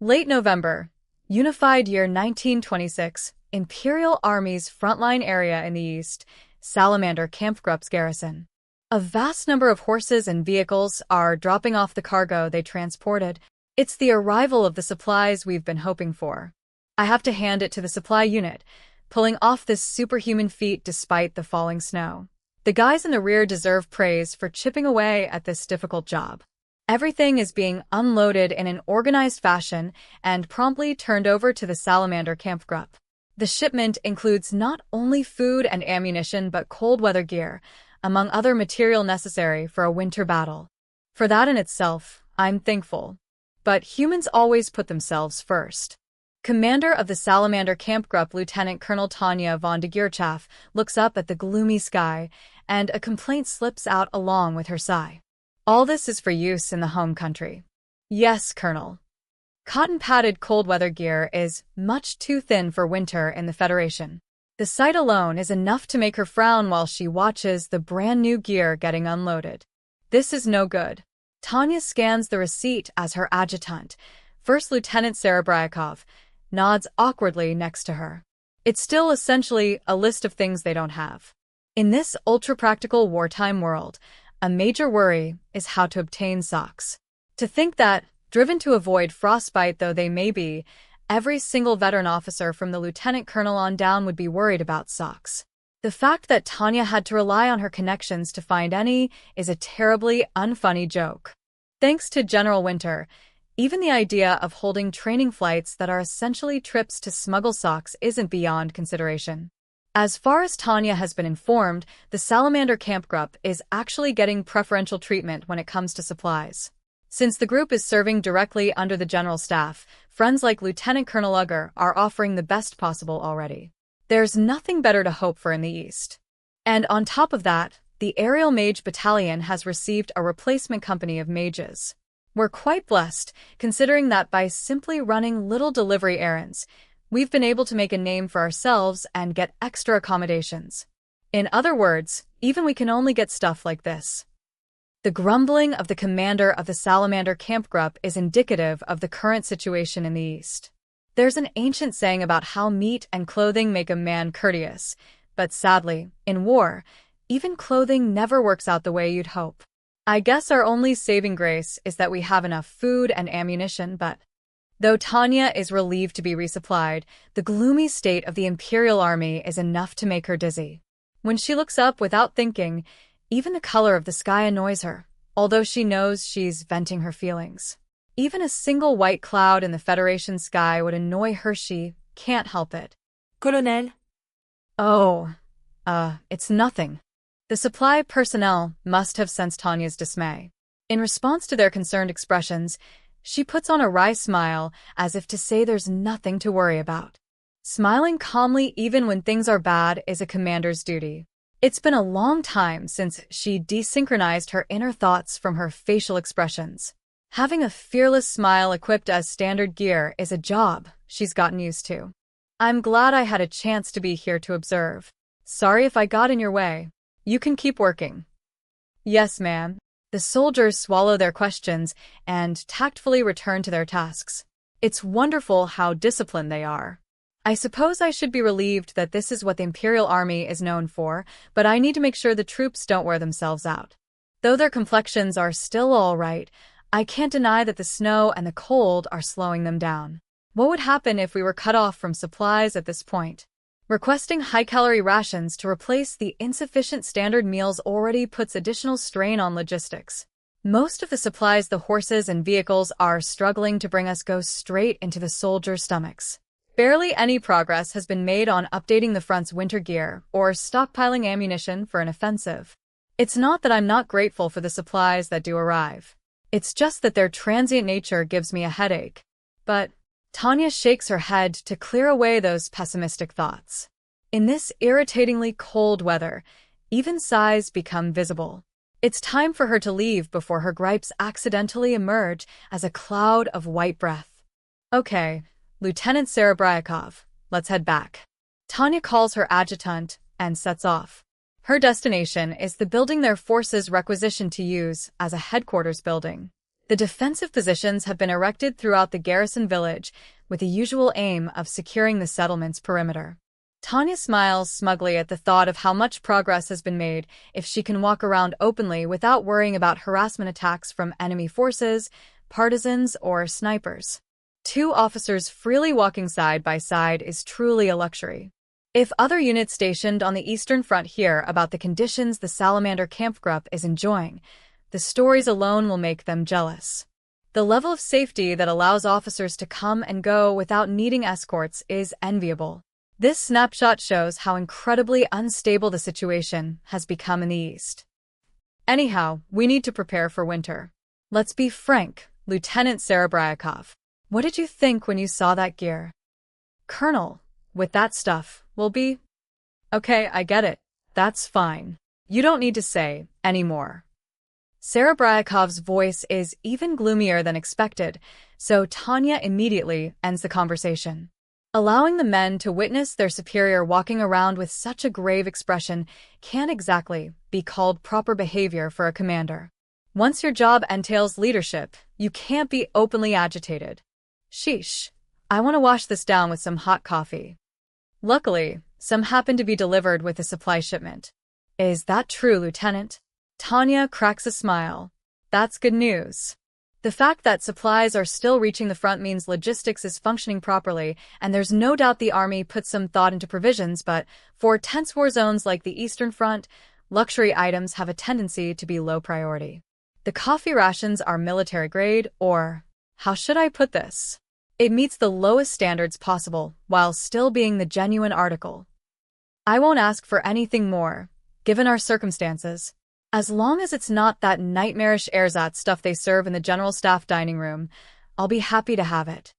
Late November, Unified Year 1926, Imperial Army's frontline area in the east, Salamander KAMPFGRUPPE'S garrison. A vast number of horses and vehicles are dropping off the cargo they transported. It's the arrival of the supplies we've been hoping for. I have to hand it to the supply unit, pulling off this superhuman feat despite the falling snow. The guys in the rear deserve praise for chipping away at this difficult job. Everything is being unloaded in an organized fashion and promptly turned over to the Salamander KAMPFGRUPPE. The shipment includes not only food and ammunition but cold weather gear, among other material necessary for a winter battle. For that in itself, I'm thankful. But humans always put themselves first. Commander of the Salamander KAMPFGRUPPE Lieutenant Colonel Tanya von de Geerchaff looks up at the gloomy sky, and a complaint slips out along with her sigh. All this is for use in the home country. Yes, Colonel. Cotton-padded cold-weather gear is much too thin for winter in the Federation. The sight alone is enough to make her frown while she watches the brand-new gear getting unloaded. This is no good. Tanya scans the receipt as her adjutant, First Lieutenant Serebryakov, nods awkwardly next to her. It's still essentially a list of things they don't have. In this ultra-practical wartime world, a major worry is how to obtain socks. To think that, driven to avoid frostbite though they may be, every single veteran officer from the lieutenant colonel on down would be worried about socks. The fact that Tanya had to rely on her connections to find any is a terribly unfunny joke. Thanks to General Winter, even the idea of holding training flights that are essentially trips to smuggle socks isn't beyond consideration. As far as Tanya has been informed, the Salamander KAMPFGRUPPE is actually getting preferential treatment when it comes to supplies. Since the group is serving directly under the General Staff, friends like Lieutenant Colonel Ugger are offering the best possible already. There's nothing better to hope for in the East. And on top of that, the Aerial Mage Battalion has received a replacement company of mages. We're quite blessed, considering that by simply running little delivery errands, we've been able to make a name for ourselves and get extra accommodations. In other words, even we can only get stuff like this. The grumbling of the commander of the Salamander KAMPFGRUPPE is indicative of the current situation in the East. There's an ancient saying about how meat and clothing make a man courteous, but sadly, in war, even clothing never works out the way you'd hope. I guess our only saving grace is that we have enough food and ammunition, but though Tanya is relieved to be resupplied, the gloomy state of the Imperial Army is enough to make her dizzy. When she looks up without thinking, even the color of the sky annoys her, although she knows she's venting her feelings. Even a single white cloud in the Federation sky would annoy her. She can't help it. Colonel? Oh, it's nothing. The supply personnel must have sensed Tanya's dismay. In response to their concerned expressions, she puts on a wry smile as if to say there's nothing to worry about. Smiling calmly even when things are bad is a commander's duty. It's been a long time since she desynchronized her inner thoughts from her facial expressions. Having a fearless smile equipped as standard gear is a job she's gotten used to. I'm glad I had a chance to be here to observe. Sorry if I got in your way. You can keep working. Yes, ma'am. The soldiers swallow their questions and tactfully return to their tasks. It's wonderful how disciplined they are. I suppose I should be relieved that this is what the Imperial Army is known for, but I need to make sure the troops don't wear themselves out. Though their complexions are still all right, I can't deny that the snow and the cold are slowing them down. What would happen if we were cut off from supplies at this point? Requesting high-calorie rations to replace the insufficient standard meals already puts additional strain on logistics. Most of the supplies the horses and vehicles are struggling to bring us go straight into the soldiers' stomachs. Barely any progress has been made on updating the front's winter gear or stockpiling ammunition for an offensive. It's not that I'm not grateful for the supplies that do arrive. It's just that their transient nature gives me a headache. But Tanya shakes her head to clear away those pessimistic thoughts. In this irritatingly cold weather, even sighs become visible. It's time for her to leave before her gripes accidentally emerge as a cloud of white breath. Okay, Lieutenant Serebryakov, let's head back. Tanya calls her adjutant and sets off. Her destination is the building their forces requisitioned to use as a headquarters building. The defensive positions have been erected throughout the garrison village with the usual aim of securing the settlement's perimeter. Tanya smiles smugly at the thought of how much progress has been made if she can walk around openly without worrying about harassment attacks from enemy forces, partisans, or snipers. 2 officers freely walking side by side is truly a luxury. If other units stationed on the Eastern Front hear about the conditions the Salamander Kampfgruppe is enjoying, the stories alone will make them jealous. The level of safety that allows officers to come and go without needing escorts is enviable. This snapshot shows how incredibly unstable the situation has become in the East. Anyhow, we need to prepare for winter. Let's be frank, Lieutenant Serebryakov. What did you think when you saw that gear? Colonel, with that stuff, we'll be... Okay, I get it. That's fine. You don't need to say any more. Serebryakov's voice is even gloomier than expected, so Tanya immediately ends the conversation. Allowing the men to witness their superior walking around with such a grave expression can't exactly be called proper behavior for a commander. Once your job entails leadership, you can't be openly agitated. Sheesh, I want to wash this down with some hot coffee. Luckily, some happen to be delivered with a supply shipment. Is that true, Lieutenant? Tanya cracks a smile. That's good news. The fact that supplies are still reaching the front means logistics is functioning properly, and there's no doubt the Army put some thought into provisions, but for tense war zones like the Eastern Front, luxury items have a tendency to be low priority. The coffee rations are military grade, or, how should I put this? It meets the lowest standards possible while still being the genuine article. I won't ask for anything more, given our circumstances. As long as it's not that nightmarish ersatz stuff they serve in the General Staff dining room, I'll be happy to have it.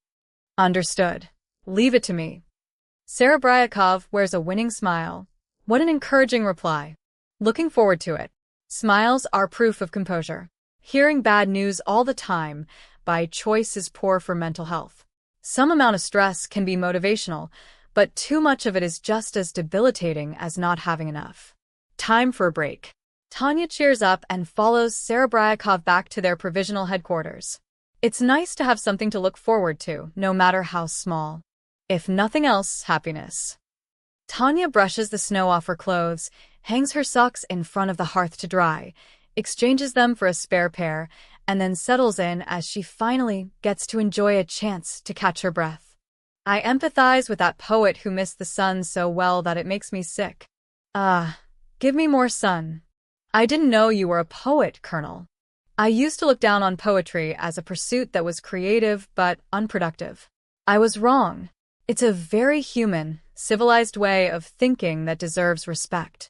Understood. Leave it to me. Serebryakov wears a winning smile. What an encouraging reply. Looking forward to it. Smiles are proof of composure. Hearing bad news all the time, by choice, is poor for mental health. Some amount of stress can be motivational, but too much of it is just as debilitating as not having enough. Time for a break. Tanya cheers up and follows Serebryakov back to their provisional headquarters. It's nice to have something to look forward to, no matter how small. If nothing else, happiness. Tanya brushes the snow off her clothes, hangs her socks in front of the hearth to dry, exchanges them for a spare pair, and then settles in as she finally gets to enjoy a chance to catch her breath. I empathize with that poet who missed the sun so well that it makes me sick. Give me more sun. I didn't know you were a poet, Colonel. I used to look down on poetry as a pursuit that was creative but unproductive. I was wrong. It's a very human, civilized way of thinking that deserves respect.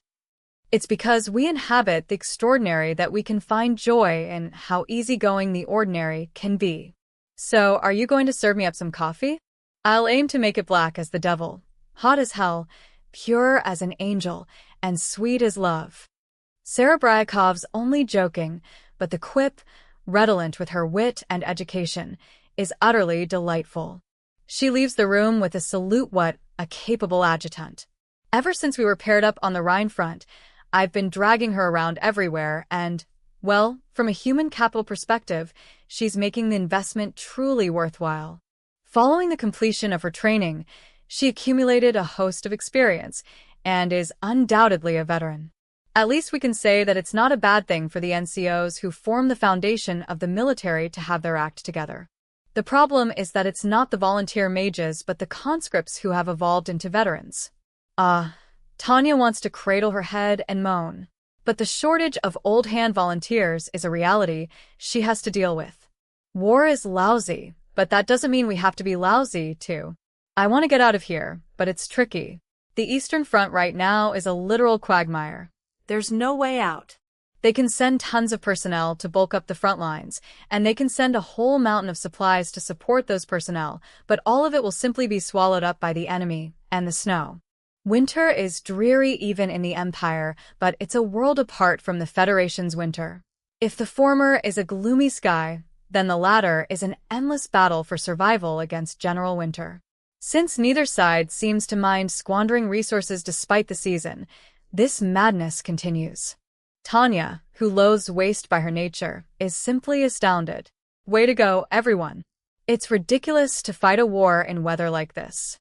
It's because we inhabit the extraordinary that we can find joy in how easygoing the ordinary can be. So, are you going to serve me up some coffee? I'll aim to make it black as the devil, hot as hell, pure as an angel, and sweet as love. Serebryakov's only joking, but the quip, redolent with her wit and education, is utterly delightful. She leaves the room with a salute. What a capable adjutant. Ever since we were paired up on the Rhine front, I've been dragging her around everywhere and, well, from a human capital perspective, she's making the investment truly worthwhile. Following the completion of her training, she accumulated a host of experience and is undoubtedly a veteran. At least we can say that it's not a bad thing for the NCOs who form the foundation of the military to have their act together. The problem is that it's not the volunteer mages but the conscripts who have evolved into veterans. Tanya wants to cradle her head and moan. But the shortage of old-hand volunteers is a reality she has to deal with. War is lousy, but that doesn't mean we have to be lousy, too. I want to get out of here, but it's tricky. The Eastern Front right now is a literal quagmire. There's no way out. They can send tons of personnel to bulk up the front lines, and they can send a whole mountain of supplies to support those personnel, but all of it will simply be swallowed up by the enemy and the snow. Winter is dreary even in the Empire, but it's a world apart from the Federation's winter. If the former is a gloomy sky, then the latter is an endless battle for survival against General Winter. Since neither side seems to mind squandering resources despite the season, this madness continues. Tanya, who loathes waste by her nature, is simply astounded. Way to go, everyone. It's ridiculous to fight a war in weather like this.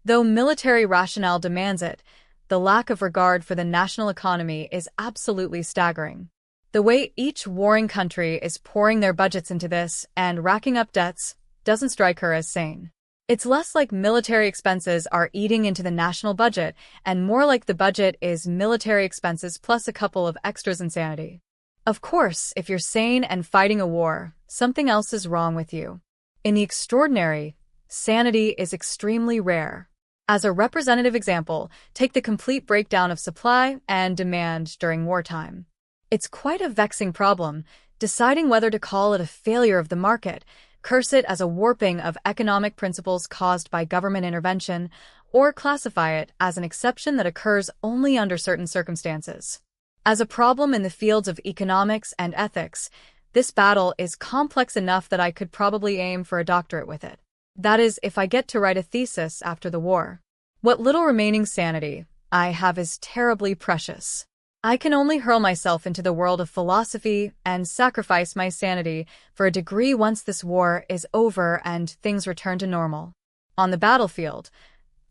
Though military rationale demands it, the lack of regard for the national economy is absolutely staggering. The way each warring country is pouring their budgets into this and racking up debts doesn't strike her as sane. It's less like military expenses are eating into the national budget and more like the budget is military expenses plus a couple of extras insanity. Of course, if you're sane and fighting a war, something else is wrong with you. In the extraordinary, sanity is extremely rare. As a representative example, take the complete breakdown of supply and demand during wartime. It's quite a vexing problem, deciding whether to call it a failure of the market, curse it as a warping of economic principles caused by government intervention, or classify it as an exception that occurs only under certain circumstances. As a problem in the fields of economics and ethics, this battle is complex enough that I could probably aim for a doctorate with it. That is, if I get to write a thesis after the war. What little remaining sanity I have is terribly precious. I can only hurl myself into the world of philosophy and sacrifice my sanity for a degree once this war is over and things return to normal. On the battlefield,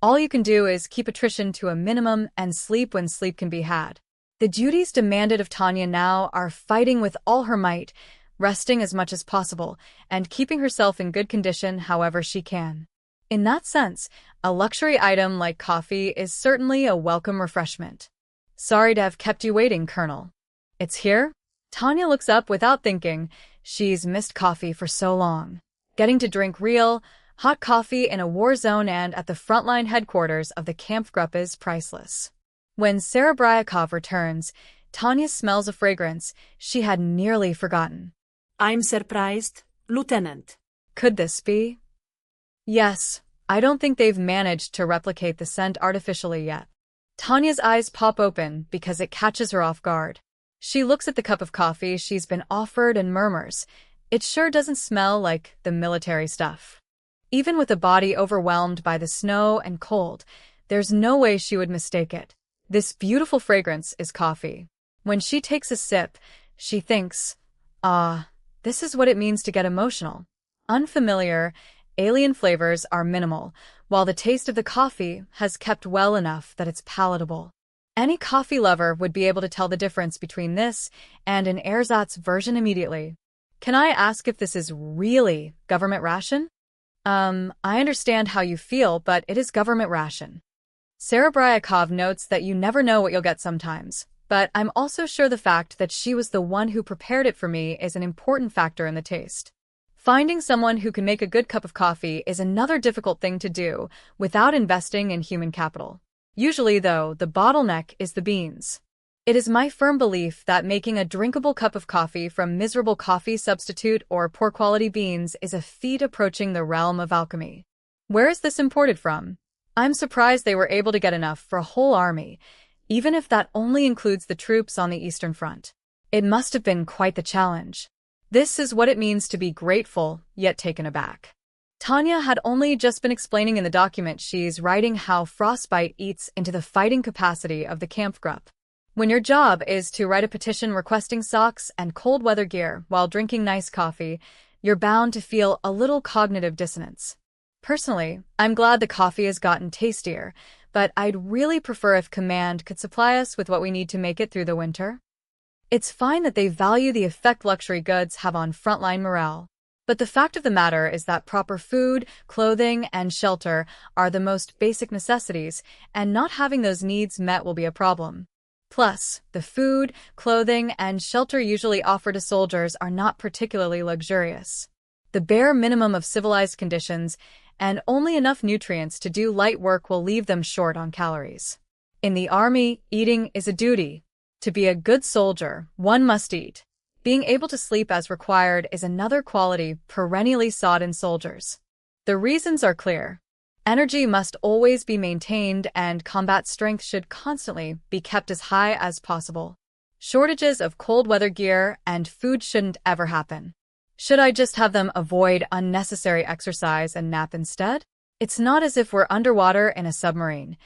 all you can do is keep attrition to a minimum and sleep when sleep can be had. The duties demanded of Tanya now are fighting with all her might, resting as much as possible, and keeping herself in good condition however she can. In that sense, a luxury item like coffee is certainly a welcome refreshment. Sorry to have kept you waiting, Colonel. It's here? Tanya looks up without thinking. She's missed coffee for so long. Getting to drink real, hot coffee in a war zone and at the frontline headquarters of the KAMPFGRUPPE is priceless. When Serebryakov returns, Tanya smells a fragrance she had nearly forgotten. I'm surprised, Lieutenant. Could this be? Yes, I don't think they've managed to replicate the scent artificially yet. Tanya's eyes pop open because it catches her off guard. She looks at the cup of coffee she's been offered and murmurs, "It sure doesn't smell like the military stuff." Even with a body overwhelmed by the snow and cold, there's no way she would mistake it. This beautiful fragrance is coffee. When she takes a sip, she thinks, this is what it means to get emotional. Unfamiliar, alien flavors are minimal, while the taste of the coffee has kept well enough that it's palatable. Any coffee lover would be able to tell the difference between this and an ersatz version immediately. Can I ask if this is really government ration? I understand how you feel, but it is government ration. Serebryakov notes that you never know what you'll get sometimes, but I'm also sure the fact that she was the one who prepared it for me is an important factor in the taste. Finding someone who can make a good cup of coffee is another difficult thing to do without investing in human capital. Usually, though, the bottleneck is the beans. It is my firm belief that making a drinkable cup of coffee from miserable coffee substitute or poor quality beans is a feat approaching the realm of alchemy. Where is this imported from? I'm surprised they were able to get enough for a whole army, even if that only includes the troops on the Eastern Front. It must have been quite the challenge. This is what it means to be grateful, yet taken aback. Tanya had only just been explaining in the document she's writing how frostbite eats into the fighting capacity of the KAMPFGRUPPE. When your job is to write a petition requesting socks and cold weather gear while drinking nice coffee, you're bound to feel a little cognitive dissonance. Personally, I'm glad the coffee has gotten tastier, but I'd really prefer if Command could supply us with what we need to make it through the winter. It's fine that they value the effect luxury goods have on frontline morale, but the fact of the matter is that proper food, clothing, and shelter are the most basic necessities, and not having those needs met will be a problem. Plus, the food, clothing, and shelter usually offered to soldiers are not particularly luxurious. The bare minimum of civilized conditions and only enough nutrients to do light work will leave them short on calories. In the army, eating is a duty. To be a good soldier, one must eat. Being able to sleep as required is another quality perennially sought in soldiers. The reasons are clear. Energy must always be maintained and combat strength should constantly be kept as high as possible. Shortages of cold weather gear and food shouldn't ever happen. Should I just have them avoid unnecessary exercise and nap instead? It's not as if we're underwater in a submarine.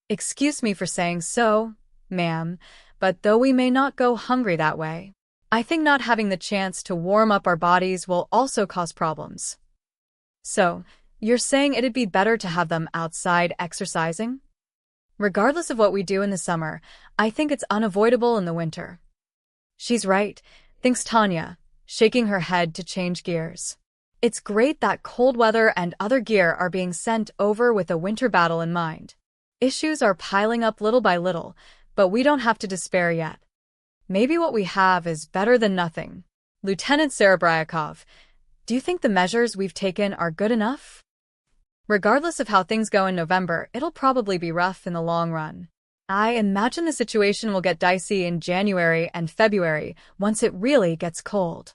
Excuse me for saying so, ma'am, but though we may not go hungry that way, I think not having the chance to warm up our bodies will also cause problems. So, you're saying it'd be better to have them outside exercising? Regardless of what we do in the summer, I think it's unavoidable in the winter. She's right, thinks Tanya, shaking her head to change gears. It's great that cold weather and other gear are being sent over with a winter battle in mind. Issues are piling up little by little, but we don't have to despair yet. Maybe what we have is better than nothing. Lieutenant Serebryakov, do you think the measures we've taken are good enough? Regardless of how things go in November, it'll probably be rough in the long run. I imagine the situation will get dicey in January and February once it really gets cold.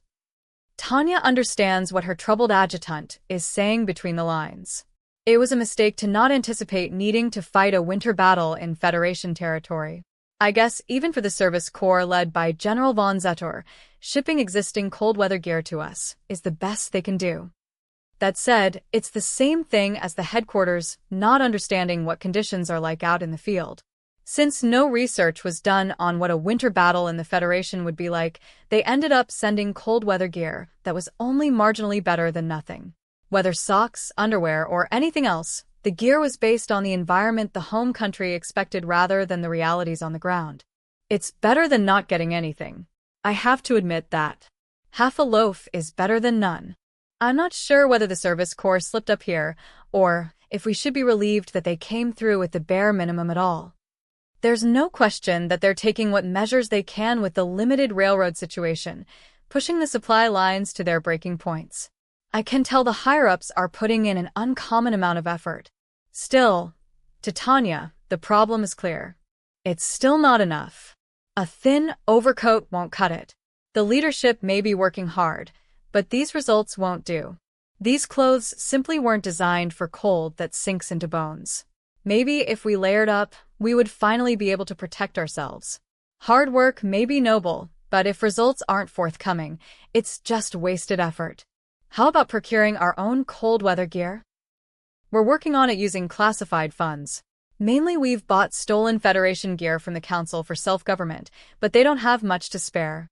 Tanya understands what her troubled adjutant is saying between the lines. It was a mistake to not anticipate needing to fight a winter battle in Federation territory. I guess even for the Service Corps led by General von Zetor, shipping existing cold weather gear to us is the best they can do. That said, it's the same thing as the headquarters not understanding what conditions are like out in the field. Since no research was done on what a winter battle in the Federation would be like, they ended up sending cold weather gear that was only marginally better than nothing. Whether socks, underwear, or anything else, the gear was based on the environment the home country expected rather than the realities on the ground. It's better than not getting anything. I have to admit that. Half a loaf is better than none. I'm not sure whether the Service Corps slipped up here, or if we should be relieved that they came through with the bare minimum at all. There's no question that they're taking what measures they can with the limited railroad situation, pushing the supply lines to their breaking points. I can tell the higher-ups are putting in an uncommon amount of effort. Still, to Tanya, the problem is clear. It's still not enough. A thin overcoat won't cut it. The leadership may be working hard, but these results won't do. These clothes simply weren't designed for cold that sinks into bones. Maybe if we layered up, we would finally be able to protect ourselves. Hard work may be noble, but if results aren't forthcoming, it's just wasted effort. How about procuring our own cold weather gear? We're working on it using classified funds. Mainly we've bought stolen Federation gear from the Council for Self-Government, but they don't have much to spare.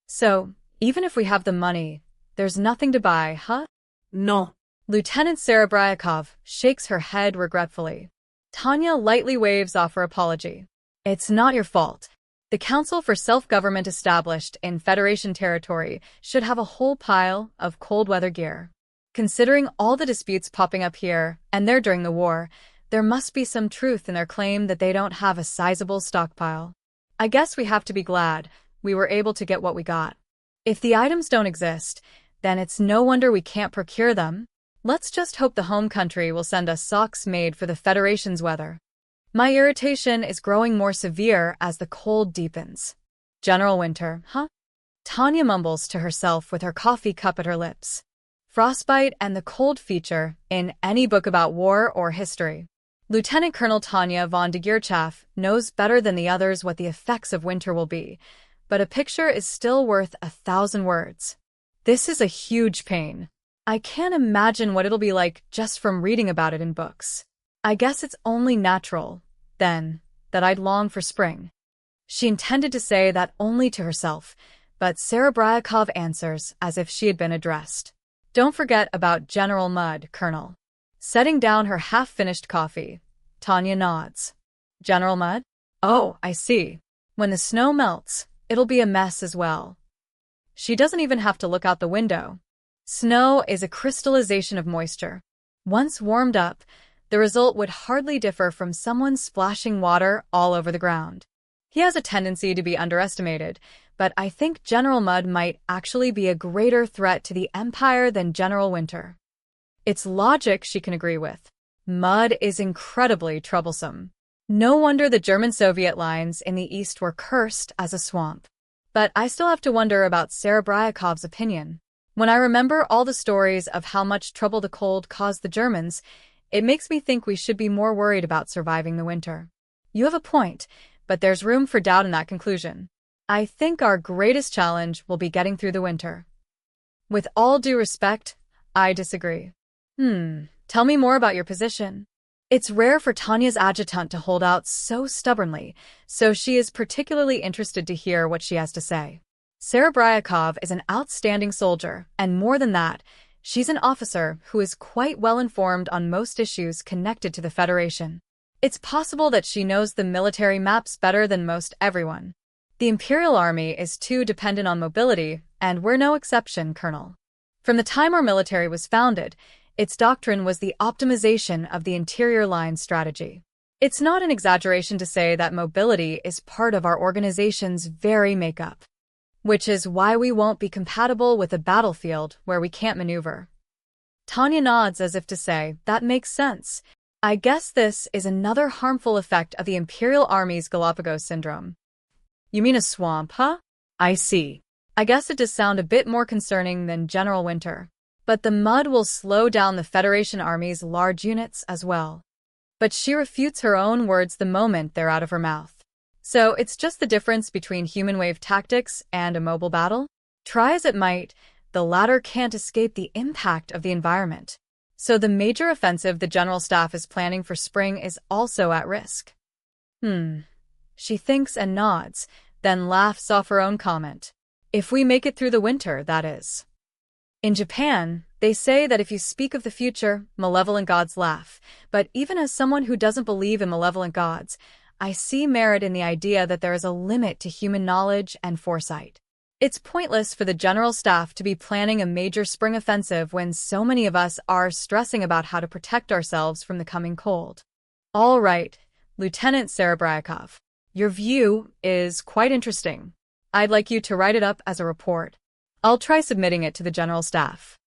So, even if we have the money, there's nothing to buy, huh? No. Lieutenant Serebryakov shakes her head regretfully. Tanya lightly waves off her apology. It's not your fault. The Council for Self-Government established in Federation territory should have a whole pile of cold weather gear. Considering all the disputes popping up here and there during the war, there must be some truth in their claim that they don't have a sizable stockpile. I guess we have to be glad we were able to get what we got. If the items don't exist, then it's no wonder we can't procure them. Let's just hope the home country will send us socks made for the Federation's weather. My irritation is growing more severe as the cold deepens. General Winter, huh? Tanya mumbles to herself with her coffee cup at her lips. Frostbite and the cold feature in any book about war or history. Lieutenant Colonel Tanya von de Geerchaff knows better than the others what the effects of winter will be, but a picture is still worth 1,000 words. This is a huge pain. I can't imagine what it'll be like just from reading about it in books. I guess it's only natural, then, that I'd long for spring. She intended to say that only to herself, but Serebryakov answers as if she had been addressed. Don't forget about General Mud, Colonel. Setting down her half-finished coffee, Tanya nods. General Mud? Oh, I see. When the snow melts, it'll be a mess as well. She doesn't even have to look out the window. Snow is a crystallization of moisture. Once warmed up, the result would hardly differ from someone splashing water all over the ground. He has a tendency to be underestimated, but I think General Mud might actually be a greater threat to the Empire than General Winter. It's logic she can agree with. Mud is incredibly troublesome. No wonder the German-Soviet lines in the east were cursed as a swamp. But I still have to wonder about Serebryakov's opinion. When I remember all the stories of how much trouble the cold caused the Germans, it makes me think we should be more worried about surviving the winter. You have a point, but there's room for doubt in that conclusion. I think our greatest challenge will be getting through the winter. With all due respect, I disagree. Tell me more about your position. It's rare for Tanya's adjutant to hold out so stubbornly, so she is particularly interested to hear what she has to say. Serebryakov is an outstanding soldier, and more than that, she's an officer who is quite well informed on most issues connected to the Federation. It's possible that she knows the military maps better than most everyone. The Imperial Army is too dependent on mobility, and we're no exception, Colonel. From the time our military was founded, its doctrine was the optimization of the interior line strategy. It's not an exaggeration to say that mobility is part of our organization's very makeup, which is why we won't be compatible with a battlefield where we can't maneuver. Tanya nods as if to say, that makes sense. I guess this is another harmful effect of the Imperial Army's Galapagos syndrome. You mean a swamp, huh? I see. I guess it does sound a bit more concerning than general winter. But the mud will slow down the Federation Army's large units as well. But she refutes her own words the moment they're out of her mouth. So it's just the difference between human wave tactics and a mobile battle? Try as it might, the latter can't escape the impact of the environment. So the major offensive the General Staff is planning for spring is also at risk. She thinks and nods, then laughs off her own comment. If we make it through the winter, that is. In Japan, they say that if you speak of the future, malevolent gods laugh. But even as someone who doesn't believe in malevolent gods, I see merit in the idea that there is a limit to human knowledge and foresight. It's pointless for the General Staff to be planning a major spring offensive when so many of us are stressing about how to protect ourselves from the coming cold. All right, Lieutenant Serebryakov, your view is quite interesting. I'd like you to write it up as a report. I'll try submitting it to the General Staff.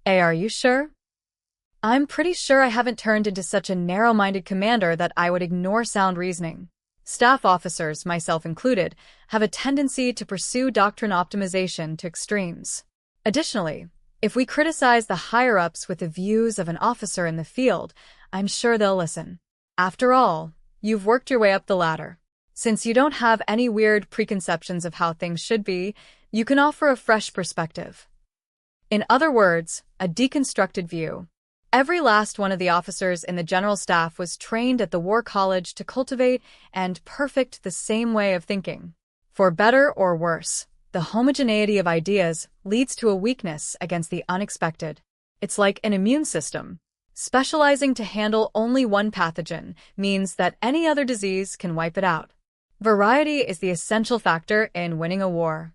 Are you sure? I'm pretty sure I haven't turned into such a narrow-minded commander that I would ignore sound reasoning. Staff officers, myself included, have a tendency to pursue doctrine optimization to extremes. Additionally, if we criticize the higher-ups with the views of an officer in the field, I'm sure they'll listen. After all, you've worked your way up the ladder. Since you don't have any weird preconceptions of how things should be, you can offer a fresh perspective. In other words, a deconstructed view. Every last one of the officers in the General Staff was trained at the War College to cultivate and perfect the same way of thinking. For better or worse, the homogeneity of ideas leads to a weakness against the unexpected. It's like an immune system. Specializing to handle only one pathogen means that any other disease can wipe it out. Variety is the essential factor in winning a war.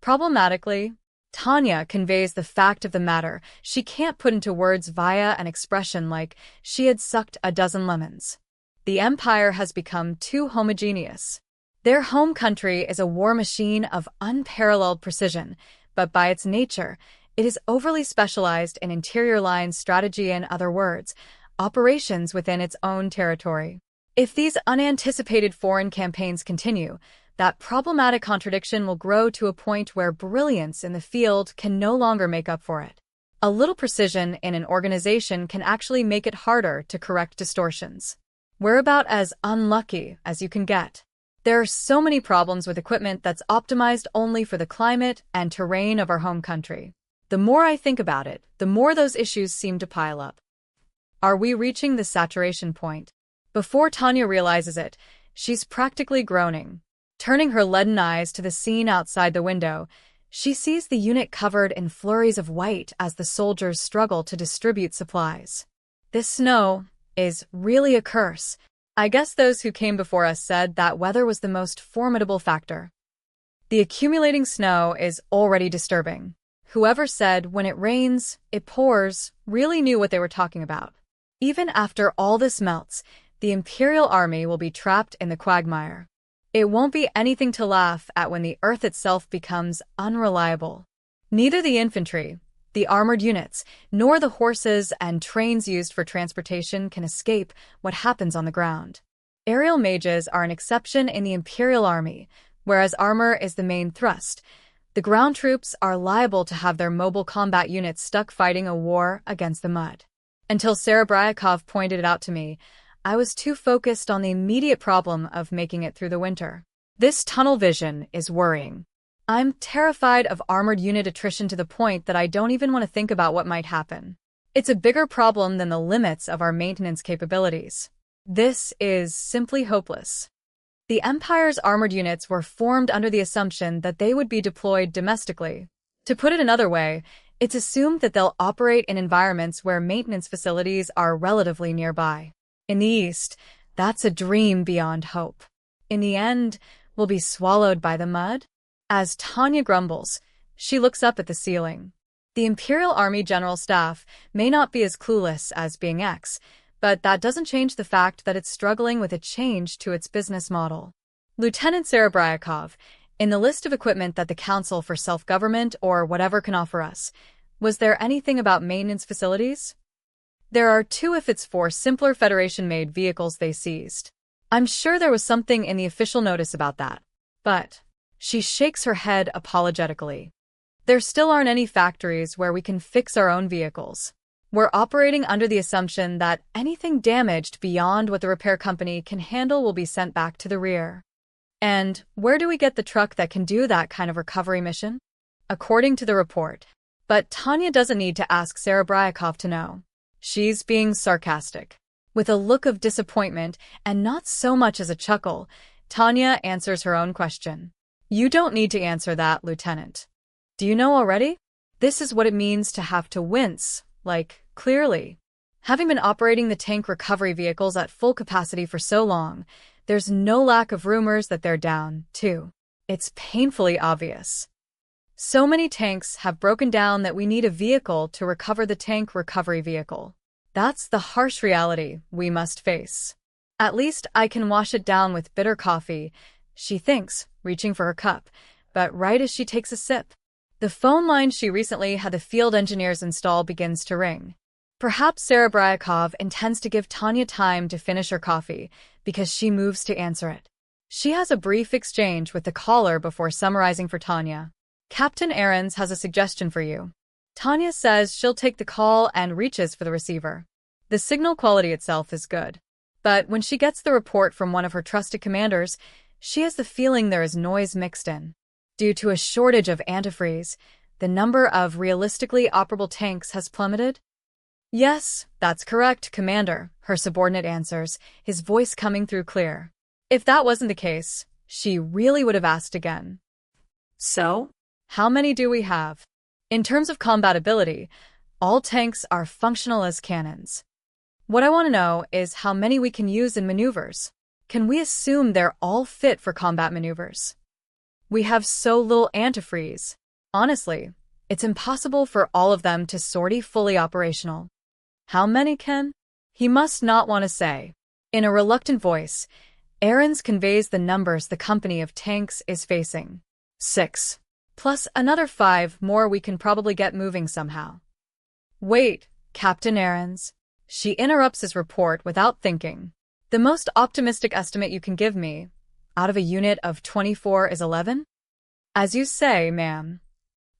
Problematically, Tanya conveys the fact of the matter she can't put into words via an expression like she had sucked a dozen lemons. The Empire has become too homogeneous. Their home country is a war machine of unparalleled precision, but by its nature, it is overly specialized in interior line strategy, in other words, operations within its own territory. If these unanticipated foreign campaigns continue, that problematic contradiction will grow to a point where brilliance in the field can no longer make up for it. A little precision in an organization can actually make it harder to correct distortions. We're about as unlucky as you can get. There are so many problems with equipment that's optimized only for the climate and terrain of our home country. The more I think about it, the more those issues seem to pile up. Are we reaching the saturation point? Before Tanya realizes it, she's practically groaning. Turning her leaden eyes to the scene outside the window, she sees the unit covered in flurries of white as the soldiers struggle to distribute supplies. This snow is really a curse. I guess those who came before us said that weather was the most formidable factor. The accumulating snow is already disturbing. Whoever said, when it rains, it pours, really knew what they were talking about. Even after all this melts, the Imperial Army will be trapped in the quagmire. It won't be anything to laugh at when the earth itself becomes unreliable. Neither the infantry, the armored units, nor the horses and trains used for transportation can escape what happens on the ground. Aerial mages are an exception in the Imperial Army, whereas armor is the main thrust. The ground troops are liable to have their mobile combat units stuck fighting a war against the mud. Until Serebryakov pointed it out to me, I was too focused on the immediate problem of making it through the winter. This tunnel vision is worrying. I'm terrified of armored unit attrition to the point that I don't even want to think about what might happen. It's a bigger problem than the limits of our maintenance capabilities. This is simply hopeless. The Empire's armored units were formed under the assumption that they would be deployed domestically. To put it another way, it's assumed that they'll operate in environments where maintenance facilities are relatively nearby. In the East, that's a dream beyond hope. In the end, we'll be swallowed by the mud? As Tanya grumbles, she looks up at the ceiling. The Imperial Army General Staff may not be as clueless as Being X, but that doesn't change the fact that it's struggling with a change to its business model. Lieutenant Serebryakov, in the list of equipment that the Council for Self-Government or whatever can offer us, was there anything about maintenance facilities? There are 2 if it's 4 simpler Federation-made vehicles they seized. I'm sure there was something in the official notice about that. But she shakes her head apologetically. There still aren't any factories where we can fix our own vehicles. We're operating under the assumption that anything damaged beyond what the repair company can handle will be sent back to the rear. And where do we get the truck that can do that kind of recovery mission? According to the report. But Tanya doesn't need to ask Serebryakov to know. She's being sarcastic. With a look of disappointment and not so much as a chuckle, Tanya answers her own question. You don't need to answer that, Lieutenant. Do you know already? This is what it means to have to wince, like, clearly. Having been operating the tank recovery vehicles at full capacity for so long, there's no lack of rumors that they're down, too. It's painfully obvious. So many tanks have broken down that we need a vehicle to recover the tank recovery vehicle. That's the harsh reality we must face. At least I can wash it down with bitter coffee, she thinks, reaching for her cup, but right as she takes a sip, the phone line she recently had the field engineers install begins to ring. Perhaps Serebryakov intends to give Tanya time to finish her coffee, because she moves to answer it. She has a brief exchange with the caller before summarizing for Tanya. Captain Ahrens has a suggestion for you. Tanya says she'll take the call and reaches for the receiver. The signal quality itself is good. But when she gets the report from one of her trusted commanders, she has the feeling there is noise mixed in. Due to a shortage of antifreeze, the number of realistically operable tanks has plummeted? Yes, that's correct, Commander, her subordinate answers, his voice coming through clear. If that wasn't the case, she really would have asked again. So? How many do we have? In terms of combatability, all tanks are functional as cannons. What I want to know is how many we can use in maneuvers. Can we assume they're all fit for combat maneuvers? We have so little antifreeze. Honestly, it's impossible for all of them to sortie fully operational. How many can? He must not want to say. In a reluctant voice, Ahrens conveys the numbers the company of tanks is facing. 6. Plus another 5 more we can probably get moving somehow. Wait, Captain Ahrens. She interrupts his report without thinking. The most optimistic estimate you can give me, out of a unit of 24 is 11? As you say, ma'am.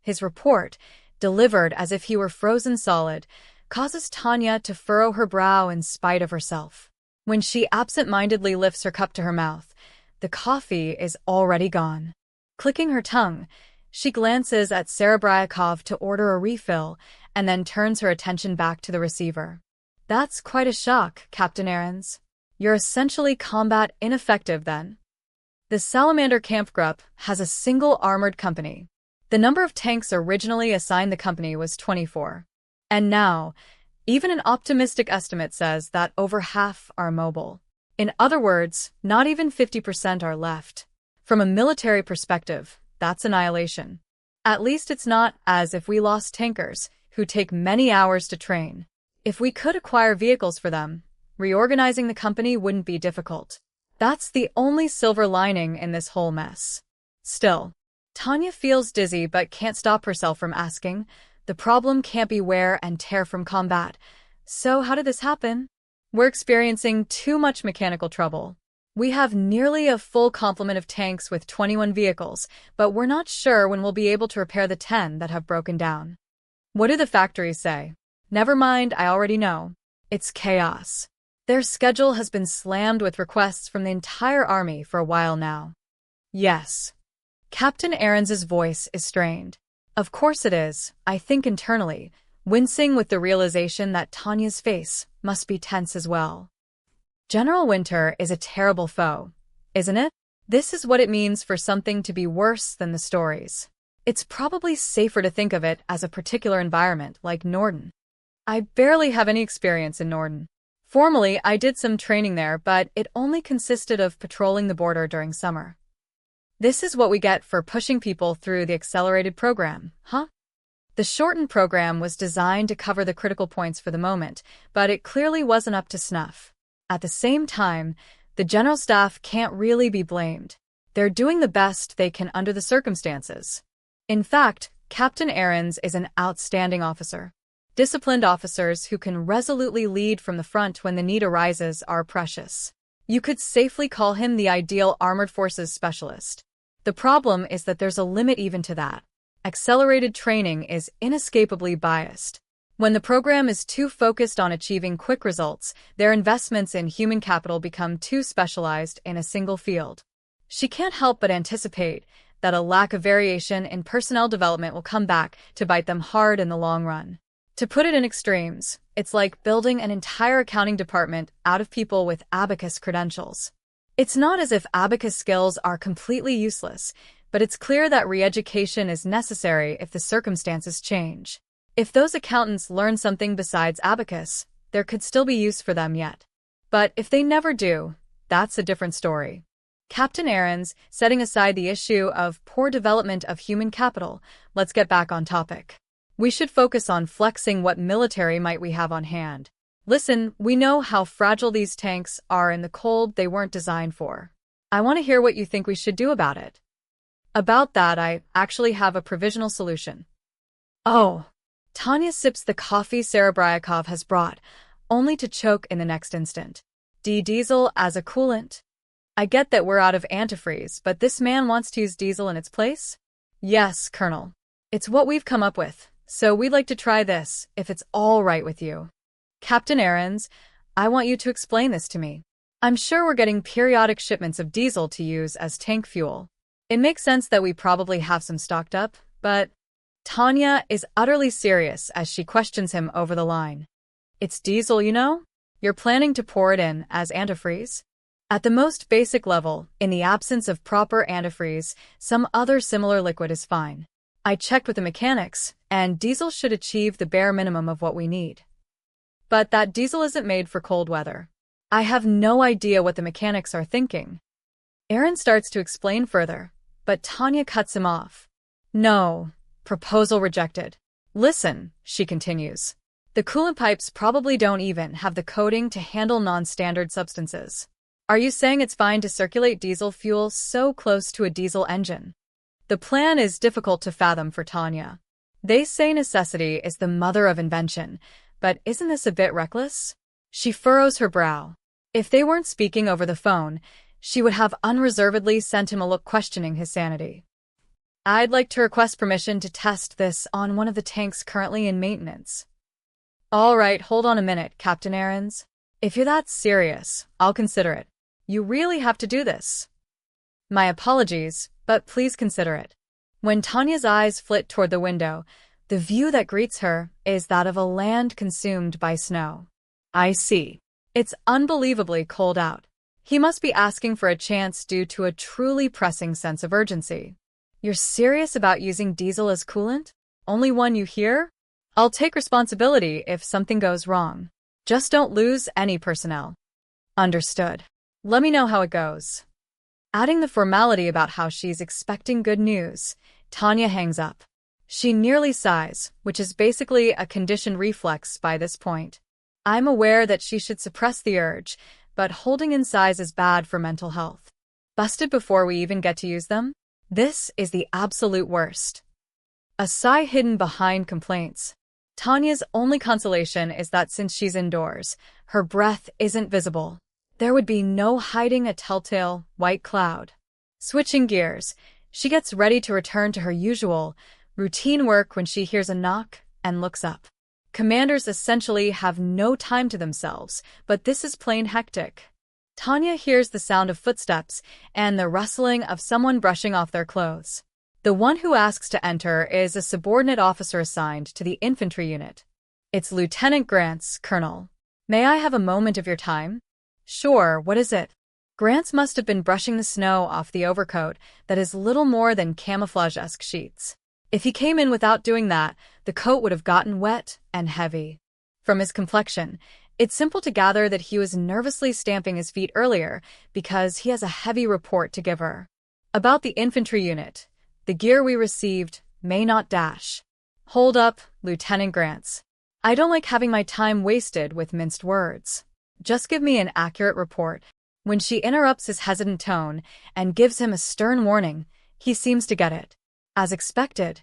His report, delivered as if he were frozen solid, causes Tanya to furrow her brow in spite of herself. When she absent-mindedly lifts her cup to her mouth, the coffee is already gone. Clicking her tongue, she glances at Serebryakov to order a refill and then turns her attention back to the receiver. That's quite a shock, Captain Ahrens. You're essentially combat ineffective then. The Salamander Kampfgruppe has a single armored company. The number of tanks originally assigned the company was 24. And now, even an optimistic estimate says that over half are mobile. In other words, not even 50% are left. From a military perspective, that's annihilation. At least it's not as if we lost tankers, who take many hours to train. If we could acquire vehicles for them, reorganizing the company wouldn't be difficult. That's the only silver lining in this whole mess. Still, Tanya feels dizzy but can't stop herself from asking. The problem can't be wear and tear from combat. So how did this happen? We're experiencing too much mechanical trouble. We have nearly a full complement of tanks with 21 vehicles, but we're not sure when we'll be able to repair the 10 that have broken down. What do the factories say? Never mind, I already know. It's chaos. Their schedule has been slammed with requests from the entire army for a while now. Yes. Captain Ahrens's voice is strained. Of course it is, I think internally, wincing with the realization that Tanya's face must be tense as well. General Winter is a terrible foe, isn't it? This is what it means for something to be worse than the stories. It's probably safer to think of it as a particular environment, like Norden. I barely have any experience in Norden. Formally, I did some training there, but it only consisted of patrolling the border during summer. This is what we get for pushing people through the accelerated program, huh? The shortened program was designed to cover the critical points for the moment, but it clearly wasn't up to snuff. At the same time, the general staff can't really be blamed. They're doing the best they can under the circumstances. In fact, Captain Ahrens is an outstanding officer. Disciplined officers who can resolutely lead from the front when the need arises are precious. You could safely call him the ideal armored forces specialist. The problem is that there's a limit even to that. Accelerated training is inescapably biased. When the program is too focused on achieving quick results, their investments in human capital become too specialized in a single field. She can't help but anticipate that a lack of variation in personnel development will come back to bite them hard in the long run. To put it in extremes, it's like building an entire accounting department out of people with abacus credentials. It's not as if abacus skills are completely useless, but it's clear that re-education is necessary if the circumstances change. If those accountants learn something besides abacus, there could still be use for them yet. But if they never do, that's a different story. Captain Ahrens, setting aside the issue of poor development of human capital, let's get back on topic. We should focus on flexing what military might we have on hand. Listen, we know how fragile these tanks are in the cold they weren't designed for. I want to hear what you think we should do about it. About that, I actually have a provisional solution. Oh. Tanya sips the coffee Serebryakov has brought, only to choke in the next instant. Diesel as a coolant? I get that we're out of antifreeze, but this man wants to use diesel in its place? Yes, Colonel. It's what we've come up with, so we'd like to try this, if it's all right with you. Captain Ahrens, I want you to explain this to me. I'm sure we're getting periodic shipments of diesel to use as tank fuel. It makes sense that we probably have some stocked up, but Tanya is utterly serious as she questions him over the line. It's diesel, you know? You're planning to pour it in as antifreeze? At the most basic level, in the absence of proper antifreeze, some other similar liquid is fine. I checked with the mechanics, and diesel should achieve the bare minimum of what we need. But that diesel isn't made for cold weather. I have no idea what the mechanics are thinking. Aaron starts to explain further, but Tanya cuts him off. No, proposal rejected. Listen, she continues. The coolant pipes probably don't even have the coating to handle non-standard substances. Are you saying it's fine to circulate diesel fuel so close to a diesel engine? The plan is difficult to fathom for Tanya. They say necessity is the mother of invention, but isn't this a bit reckless? She furrows her brow. If they weren't speaking over the phone, she would have unreservedly sent him a look questioning his sanity. I'd like to request permission to test this on one of the tanks currently in maintenance. All right, hold on a minute, Captain Ahrens. If you're that serious, I'll consider it. You really have to do this. My apologies, but please consider it. When Tanya's eyes flit toward the window, the view that greets her is that of a land consumed by snow. I see. It's unbelievably cold out. He must be asking for a chance due to a truly pressing sense of urgency. You're serious about using diesel as coolant? Only one you hear? I'll take responsibility if something goes wrong. Just don't lose any personnel. Understood. Let me know how it goes. Adding the formality about how she's expecting good news, Tanya hangs up. She nearly sighs, which is basically a conditioned reflex by this point. I'm aware that she should suppress the urge, but holding in sighs is bad for mental health. Busted before we even get to use them? This is the absolute worst. A sigh hidden behind complaints. Tanya's only consolation is that since she's indoors, her breath isn't visible. There would be no hiding a telltale white cloud. Switching gears, she gets ready to return to her usual, routine work when she hears a knock and looks up. Commanders essentially have no time to themselves, but this is plain hectic. Tanya hears the sound of footsteps and the rustling of someone brushing off their clothes. The one who asks to enter is a subordinate officer assigned to the infantry unit. It's Lieutenant Grants, Colonel. May I have a moment of your time? Sure, what is it? Grants must have been brushing the snow off the overcoat that is little more than camouflage-esque sheets. If he came in without doing that, the coat would have gotten wet and heavy. From his complexion, it's simple to gather that he was nervously stamping his feet earlier because he has a heavy report to give her. About the infantry unit, the gear we received may not dash. Hold up, Lieutenant Grants. I don't like having my time wasted with minced words. Just give me an accurate report. When she interrupts his hesitant tone and gives him a stern warning, he seems to get it. As expected,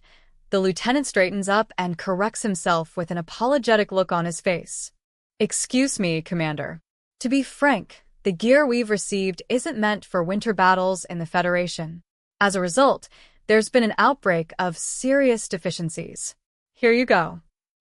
the lieutenant straightens up and corrects himself with an apologetic look on his face. Excuse me, Commander. To be frank, the gear we've received isn't meant for winter battles in the Federation. As a result, there's been an outbreak of serious deficiencies. Here you go.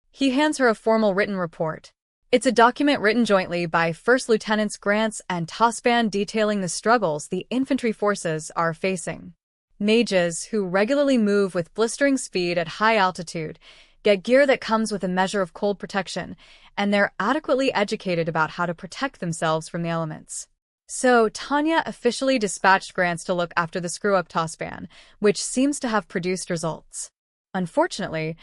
He hands her a formal written report. It's a document written jointly by First Lieutenants Grants and Tospan detailing the struggles the infantry forces are facing. Mages, who regularly move with blistering speed at high altitude, get gear that comes with a measure of cold protection, and they're adequately educated about how to protect themselves from the elements. So, Tanya officially dispatched Grants to look after the screw-up Tospan, which seems to have produced results. Unfortunately,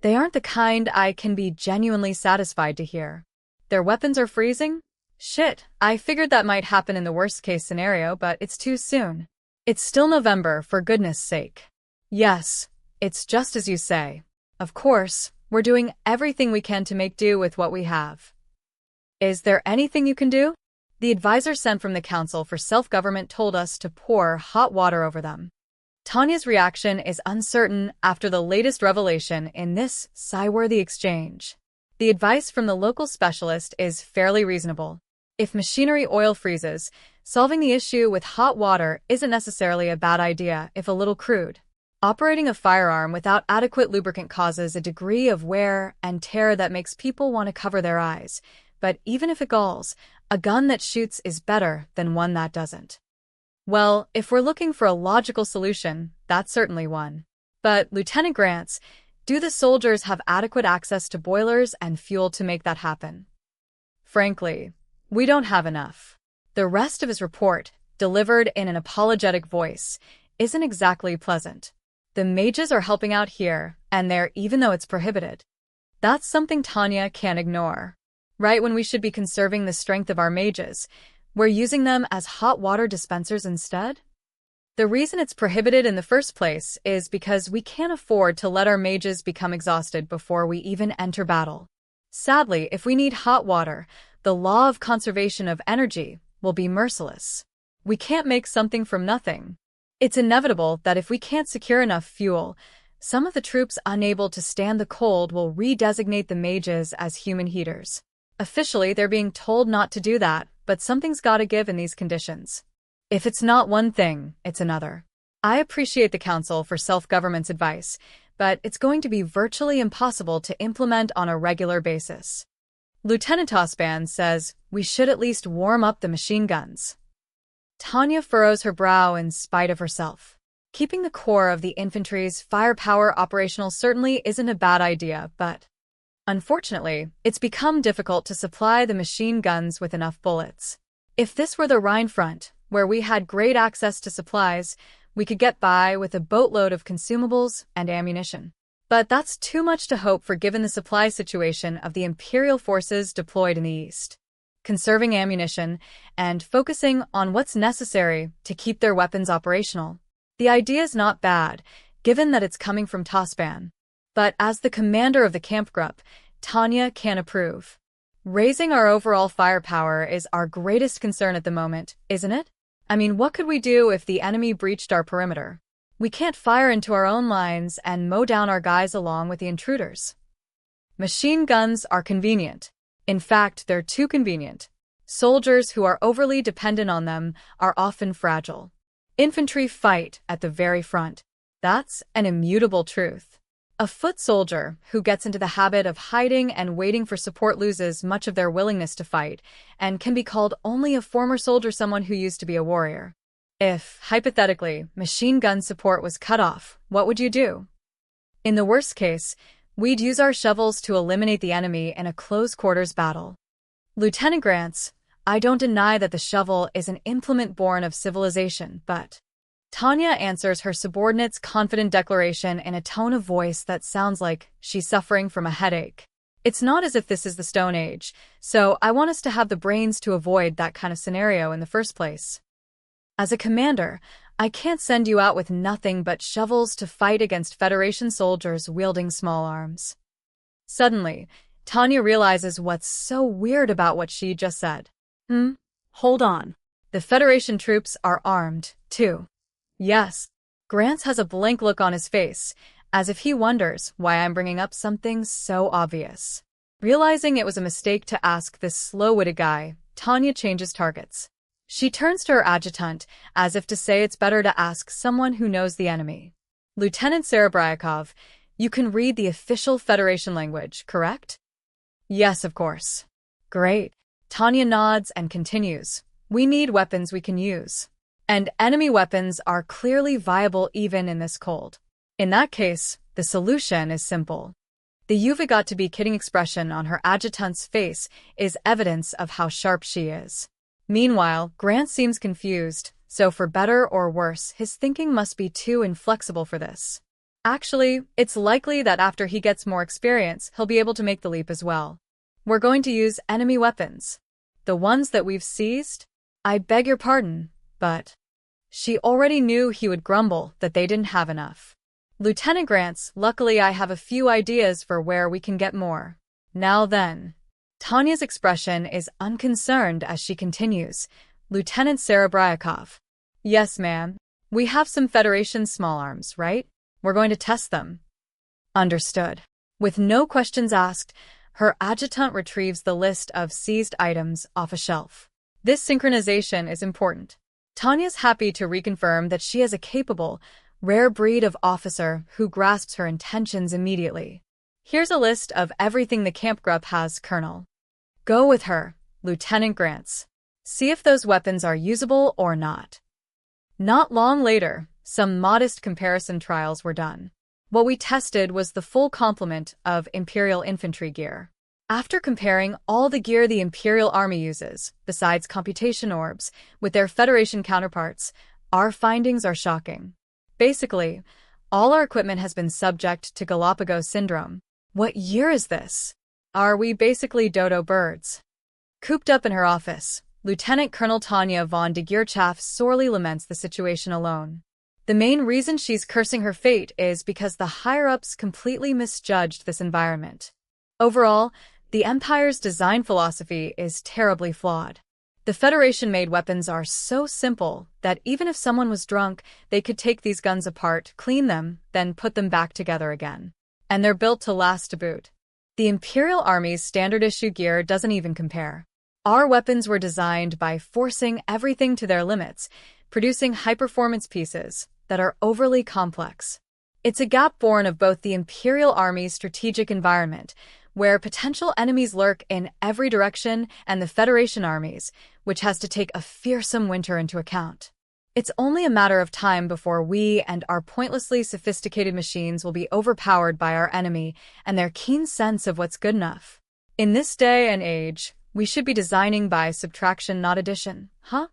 they aren't the kind I can be genuinely satisfied to hear. Their weapons are freezing? Shit, I figured that might happen in the worst-case scenario, but it's too soon. It's still November, for goodness sake. Yes, it's just as you say. Of course, we're doing everything we can to make do with what we have. Is there anything you can do? The advisor sent from the Council for Self-Government told us to pour hot water over them. Tanya's reaction is uncertain after the latest revelation in this sigh-worthy exchange. The advice from the local specialist is fairly reasonable. If machinery oil freezes, solving the issue with hot water isn't necessarily a bad idea if a little crude. Operating a firearm without adequate lubricant causes a degree of wear and tear that makes people want to cover their eyes. But even if it galls, a gun that shoots is better than one that doesn't. Well, if we're looking for a logical solution, that's certainly one. But, Lieutenant Grants, do the soldiers have adequate access to boilers and fuel to make that happen? Frankly, we don't have enough. The rest of his report, delivered in an apologetic voice, isn't exactly pleasant. The mages are helping out here, and there even though it's prohibited. That's something Tanya can't ignore. Right when we should be conserving the strength of our mages, we're using them as hot water dispensers instead? The reason it's prohibited in the first place is because we can't afford to let our mages become exhausted before we even enter battle. Sadly, if we need hot water, the law of conservation of energy will be merciless. We can't make something from nothing. It's inevitable that if we can't secure enough fuel, some of the troops unable to stand the cold will redesignate the mages as human heaters. Officially, they're being told not to do that, but something's gotta give in these conditions. If it's not one thing, it's another. I appreciate the Council for Self-Government's advice, but it's going to be virtually impossible to implement on a regular basis. Lieutenant Tospan says we should at least warm up the machine guns. Tanya furrows her brow in spite of herself. Keeping the core of the infantry's firepower operational certainly isn't a bad idea, but unfortunately, it's become difficult to supply the machine guns with enough bullets. If this were the Rhine front, where we had great access to supplies, we could get by with a boatload of consumables and ammunition. But that's too much to hope for given the supply situation of the Imperial forces deployed in the East. Conserving ammunition and focusing on what's necessary to keep their weapons operational. The idea's not bad, given that it's coming from Tospan. But as the commander of the Kampfgruppe, Tanya can't approve. Raising our overall firepower is our greatest concern at the moment, isn't it? I mean, what could we do if the enemy breached our perimeter? We can't fire into our own lines and mow down our guys along with the intruders. Machine guns are convenient. In fact, they're too convenient. Soldiers who are overly dependent on them are often fragile. Infantry fight at the very front. That's an immutable truth. A foot soldier who gets into the habit of hiding and waiting for support loses much of their willingness to fight, and can be called only a former soldier, someone who used to be a warrior. If, hypothetically, machine gun support was cut off, what would you do? In the worst case, we'd use our shovels to eliminate the enemy in a close-quarters battle. Lieutenant Grants, I don't deny that the shovel is an implement born of civilization, but... Tanya answers her subordinate's confident declaration in a tone of voice that sounds like she's suffering from a headache. It's not as if this is the Stone Age, so I want us to have the brains to avoid that kind of scenario in the first place. As a commander, I can't send you out with nothing but shovels to fight against Federation soldiers wielding small arms. Suddenly, Tanya realizes what's so weird about what she just said. Hold on. The Federation troops are armed, too. Yes. Grant has a blank look on his face, as if he wonders why I'm bringing up something so obvious. Realizing it was a mistake to ask this slow-witted guy, Tanya changes targets. She turns to her adjutant, as if to say it's better to ask someone who knows the enemy. Lieutenant Serebryakov, you can read the official Federation language, correct? Yes, of course. Great. Tanya nods and continues. We need weapons we can use. And enemy weapons are clearly viable even in this cold. In that case, the solution is simple. The "you've got to be kidding" expression on her adjutant's face is evidence of how sharp she is. Meanwhile, Grant seems confused, so for better or worse, his thinking must be too inflexible for this. Actually, it's likely that after he gets more experience, he'll be able to make the leap as well. We're going to use enemy weapons. The ones that we've seized? I beg your pardon, but... She already knew he would grumble that they didn't have enough. Lieutenant Grant's, luckily I have a few ideas for where we can get more. Now then. Tanya's expression is unconcerned as she continues. Lieutenant Serebryakov. Yes, ma'am. We have some Federation small arms, right? We're going to test them. Understood. With no questions asked, her adjutant retrieves the list of seized items off a shelf. This synchronization is important. Tanya's happy to reconfirm that she is a capable, rare breed of officer who grasps her intentions immediately. Here's a list of everything the Kampfgruppe has, Colonel. Go with her, Lieutenant Grants. See if those weapons are usable or not. Not long later, some modest comparison trials were done. What we tested was the full complement of Imperial infantry gear. After comparing all the gear the Imperial Army uses, besides computation orbs, with their Federation counterparts, our findings are shocking. Basically, all our equipment has been subject to Galapagos syndrome. What year is this? Are we basically dodo birds? Cooped up in her office, Lieutenant Colonel Tanya von de Geerchaff sorely laments the situation alone. The main reason she's cursing her fate is because the higher-ups completely misjudged this environment. Overall, the Empire's design philosophy is terribly flawed. The Federation-made weapons are so simple that even if someone was drunk, they could take these guns apart, clean them, then put them back together again. And they're built to last to boot. The Imperial Army's standard-issue gear doesn't even compare. Our weapons were designed by forcing everything to their limits, producing high-performance pieces that are overly complex. It's a gap born of both the Imperial Army's strategic environment, where potential enemies lurk in every direction, and the Federation armies, which has to take a fearsome winter into account. It's only a matter of time before we and our pointlessly sophisticated machines will be overpowered by our enemy and their keen sense of what's good enough. In this day and age, we should be designing by subtraction, not addition, huh?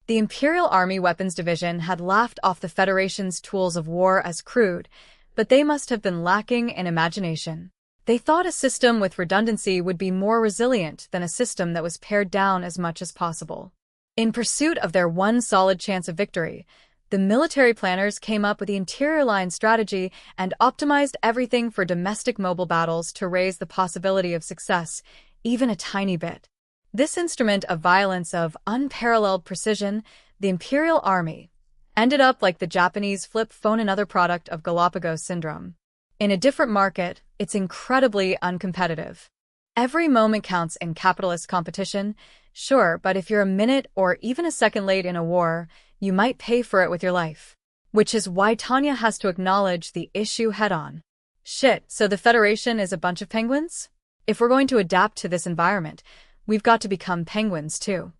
The Imperial Army Weapons Division had laughed off the Federation's tools of war as crude, but they must have been lacking in imagination. They thought a system with redundancy would be more resilient than a system that was pared down as much as possible. In pursuit of their one solid chance of victory, the military planners came up with the interior line strategy and optimized everything for domestic mobile battles to raise the possibility of success, even a tiny bit. This instrument of violence of unparalleled precision, the Imperial Army, ended up like the Japanese flip phone, another product of Galapagos syndrome. In a different market, it's incredibly uncompetitive. Every moment counts in capitalist competition, sure, but if you're a minute or even a second late in a war, you might pay for it with your life. Which is why Tanya has to acknowledge the issue head-on. Shit, so the Federation is a bunch of penguins? If we're going to adapt to this environment, we've got to become penguins too.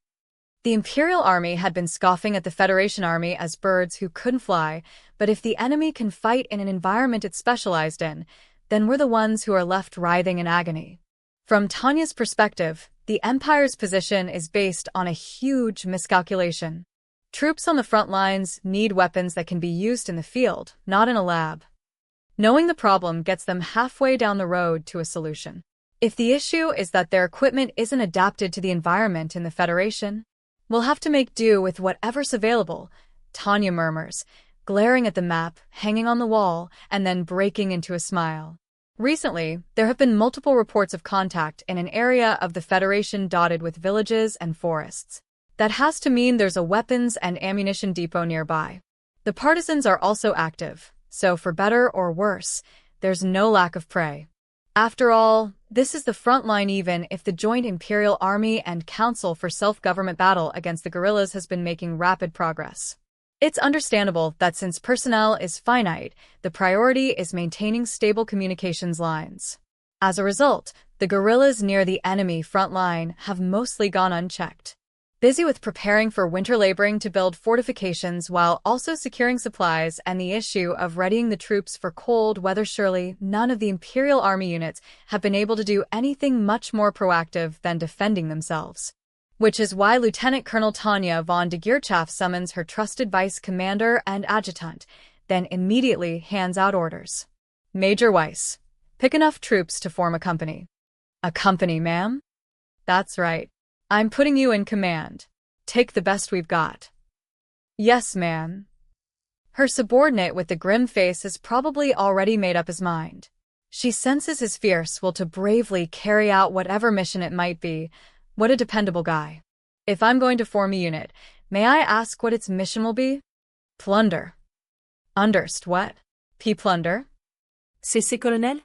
The Imperial Army had been scoffing at the Federation Army as birds who couldn't fly, but if the enemy can fight in an environment it's specialized in, then we're the ones who are left writhing in agony. From Tanya's perspective, The Empire's position is based on a huge miscalculation. Troops on the front lines need weapons that can be used in the field, not in a lab. Knowing the problem gets them halfway down the road to a solution. If the issue is that their equipment isn't adapted to the environment in the Federation, we'll have to make do with whatever's available, Tanya murmurs, glaring at the map hanging on the wall and then breaking into a smile. Recently, there have been multiple reports of contact in an area of the Federation dotted with villages and forests. That has to mean there's a weapons and ammunition depot nearby. The partisans are also active, so for better or worse, there's no lack of prey. After all, this is the front line even if the joint Imperial Army and Council for Self-Government battle against the guerrillas has been making rapid progress. It's understandable that since personnel is finite, the priority is maintaining stable communications lines. As a result, the guerrillas near the enemy front line have mostly gone unchecked. Busy with preparing for winter laboring to build fortifications while also securing supplies and the issue of readying the troops for cold weather. Surely, none of the Imperial Army units have been able to do anything much more proactive than defending themselves. Which is why Lieutenant Colonel Tanya von de Geerchaff summons her trusted vice commander and adjutant, then immediately hands out orders. Major Weiss, pick enough troops to form a company. A company, ma'am? That's right. I'm putting you in command. Take the best we've got. Yes, ma'am. Her subordinate with the grim face has probably already made up his mind. She senses his fierce will to bravely carry out whatever mission it might be. What a dependable guy. If I'm going to form a unit, may I ask what its mission will be? Plunder. Underst, what? Plunder? C'est, Colonel?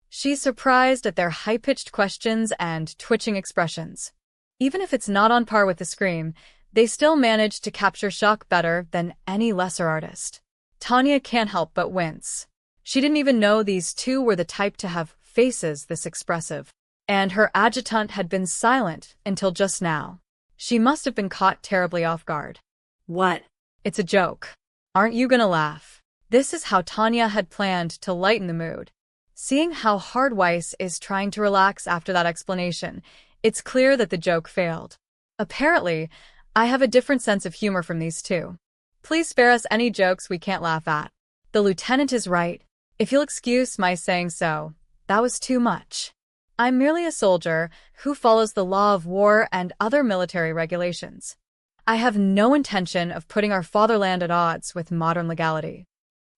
She's surprised at their high-pitched questions and twitching expressions. Even if it's not on par with the scream, they still manage to capture shock better than any lesser artist. Tanya can't help but wince. She didn't even know these two were the type to have faces this expressive. And her adjutant had been silent until just now. She must have been caught terribly off guard. What? It's a joke. Aren't you gonna laugh? This is how Tanya had planned to lighten the mood. Seeing how hard Weiss is trying to relax after that explanation, it's clear that the joke failed. Apparently, I have a different sense of humor from these two. Please spare us any jokes we can't laugh at. The lieutenant is right. If you'll excuse my saying so, that was too much. I'm merely a soldier who follows the law of war and other military regulations. I have no intention of putting our fatherland at odds with modern legality.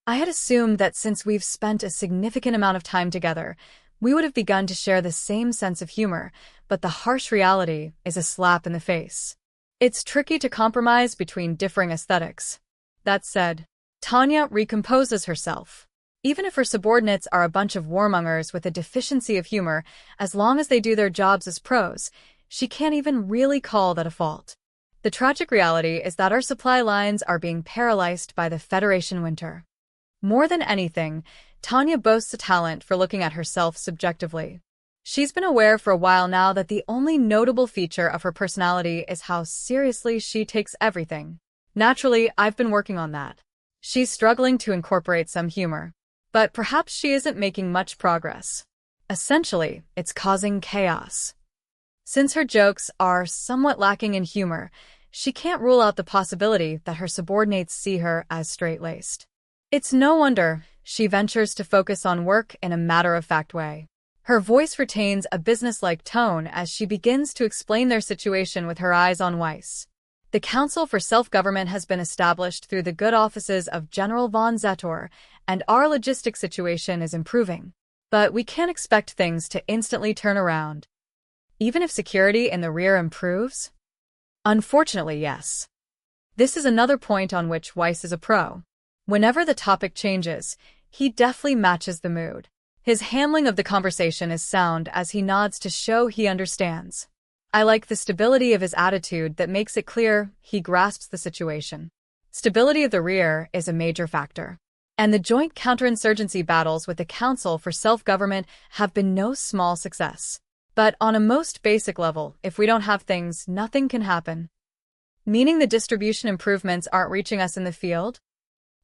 I had assumed that since we've spent a significant amount of time together, we would have begun to share the same sense of humor, but the harsh reality is a slap in the face. It's tricky to compromise between differing aesthetics. That said, Tanya recomposes herself. Even if her subordinates are a bunch of warmongers with a deficiency of humor, as long as they do their jobs as pros, she can't even really call that a fault. The tragic reality is that our supply lines are being paralyzed by the Federation winter. More than anything, Tanya boasts a talent for looking at herself subjectively. She's been aware for a while now that the only notable feature of her personality is how seriously she takes everything. Naturally, I've been working on that. She's struggling to incorporate some humor. But perhaps she isn't making much progress. Essentially, it's causing chaos. Since her jokes are somewhat lacking in humor, she can't rule out the possibility that her subordinates see her as straight-laced. It's no wonder she ventures to focus on work in a matter-of-fact way. Her voice retains a business-like tone as she begins to explain their situation with her eyes on Weiss. The Council for Self-Government has been established through the good offices of General von Zetor, and our logistics situation is improving. But we can't expect things to instantly turn around. Even if security in the rear improves? Unfortunately, yes. This is another point on which Weiss is a pro. Whenever the topic changes, he deftly matches the mood. His handling of the conversation is sound as he nods to show he understands. I like the stability of his attitude that makes it clear he grasps the situation. Stability of the rear is a major factor. And the joint counterinsurgency battles with the Council for Self-Government have been no small success. But on a most basic level, if we don't have things, nothing can happen. Meaning the distribution improvements aren't reaching us in the field?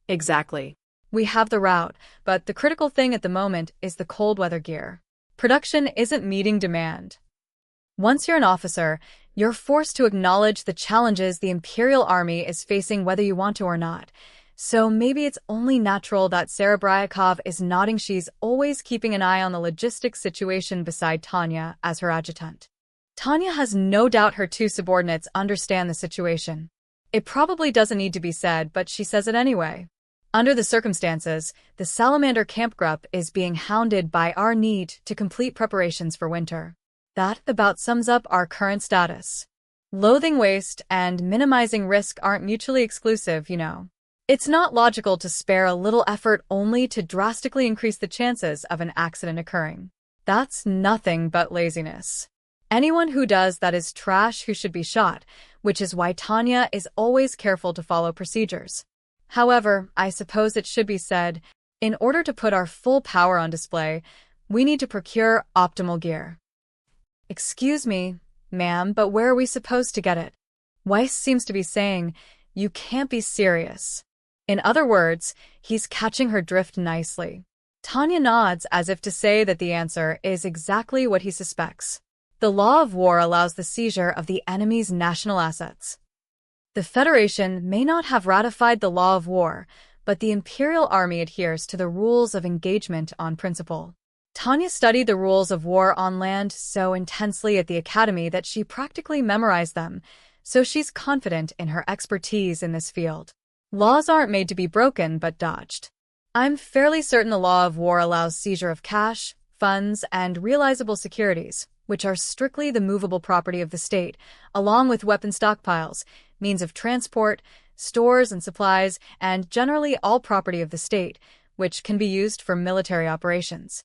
Exactly. We have the route, but the critical thing at the moment is the cold weather gear. Production isn't meeting demand. Once you're an officer, you're forced to acknowledge the challenges the Imperial Army is facing whether you want to or not. So maybe it's only natural that Serebryakov is nodding. She's always keeping an eye on the logistics situation beside Tanya as her adjutant. Tanya has no doubt her two subordinates understand the situation. It probably doesn't need to be said, but she says it anyway. Under the circumstances, the Salamander Kampfgruppe is being hounded by our need to complete preparations for winter. That about sums up our current status. Loathing waste and minimizing risk aren't mutually exclusive, you know. It's not logical to spare a little effort only to drastically increase the chances of an accident occurring. That's nothing but laziness. Anyone who does that is trash who should be shot, which is why Tanya is always careful to follow procedures. However, I suppose it should be said, in order to put our full power on display, we need to procure optimal gear. Excuse me, ma'am, but where are we supposed to get it? Weiss seems to be saying, you can't be serious. In other words, he's catching her drift nicely. Tanya nods as if to say that the answer is exactly what he suspects. The law of war allows the seizure of the enemy's national assets. The Federation may not have ratified the law of war, but the Imperial Army adheres to the rules of engagement on principle. Tanya studied the rules of war on land so intensely at the academy that she practically memorized them, so she's confident in her expertise in this field. Laws aren't made to be broken but dodged. I'm fairly certain the law of war allows seizure of cash, funds, and realizable securities, which are strictly the movable property of the state, along with weapon stockpiles, means of transport, stores and supplies, and generally all property of the state, which can be used for military operations.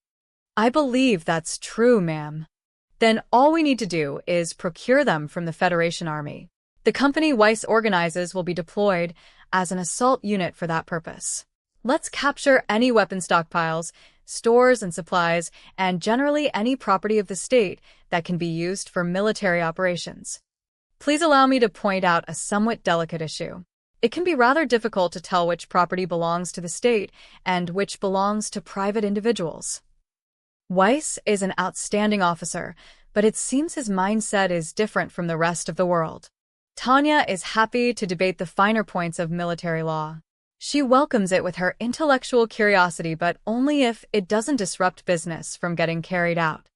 I believe that's true, ma'am. Then all we need to do is procure them from the Federation Army. The company Weiss organizes will be deployed as an assault unit for that purpose. Let's capture any weapon stockpiles, stores and supplies, and generally any property of the state that can be used for military operations. Please allow me to point out a somewhat delicate issue. It can be rather difficult to tell which property belongs to the state and which belongs to private individuals. Weiss is an outstanding officer, but it seems his mindset is different from the rest of the world. Tanya is happy to debate the finer points of military law. She welcomes it with her intellectual curiosity, but only if it doesn't disrupt business from getting carried out.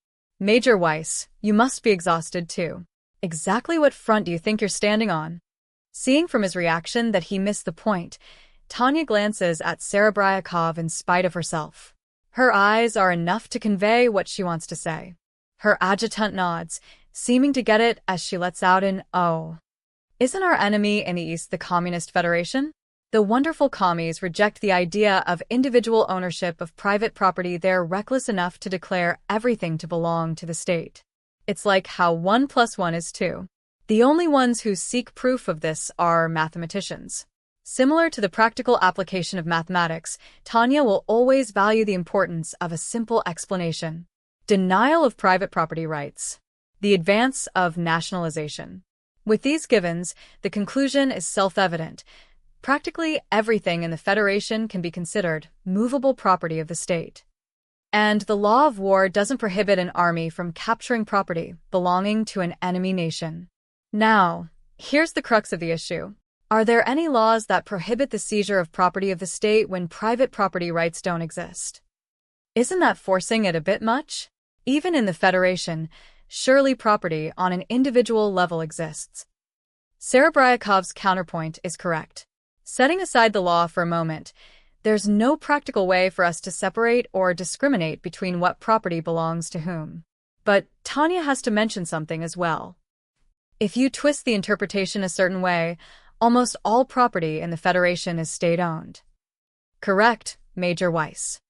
Major Weiss, you must be exhausted too. Exactly what front do you think you're standing on? Seeing from his reaction that he missed the point, Tanya glances at Serebryakov in spite of herself. Her eyes are enough to convey what she wants to say. Her adjutant nods, seeming to get it as she lets out an "oh." Isn't our enemy in the East the Communist Federation? The wonderful commies reject the idea of individual ownership of private property. They're reckless enough to declare everything to belong to the state. It's like how 1 + 1 is 2. The only ones who seek proof of this are mathematicians. Similar to the practical application of mathematics, Tanya will always value the importance of a simple explanation. Denial of private property rights. The advance of nationalization. With these givens, the conclusion is self-evident. Practically everything in the Federation can be considered movable property of the state. And the law of war doesn't prohibit an army from capturing property belonging to an enemy nation. Now, here's the crux of the issue. Are there any laws that prohibit the seizure of property of the state when private property rights don't exist? Isn't that forcing it a bit much? Even in the Federation, surely property on an individual level exists. Serebryakov's counterpoint is correct. Setting aside the law for a moment, there's no practical way for us to separate or discriminate between what property belongs to whom. But Tanya has to mention something as well. If you twist the interpretation a certain way, almost all property in the Federation is state-owned. Correct, Major Weiss.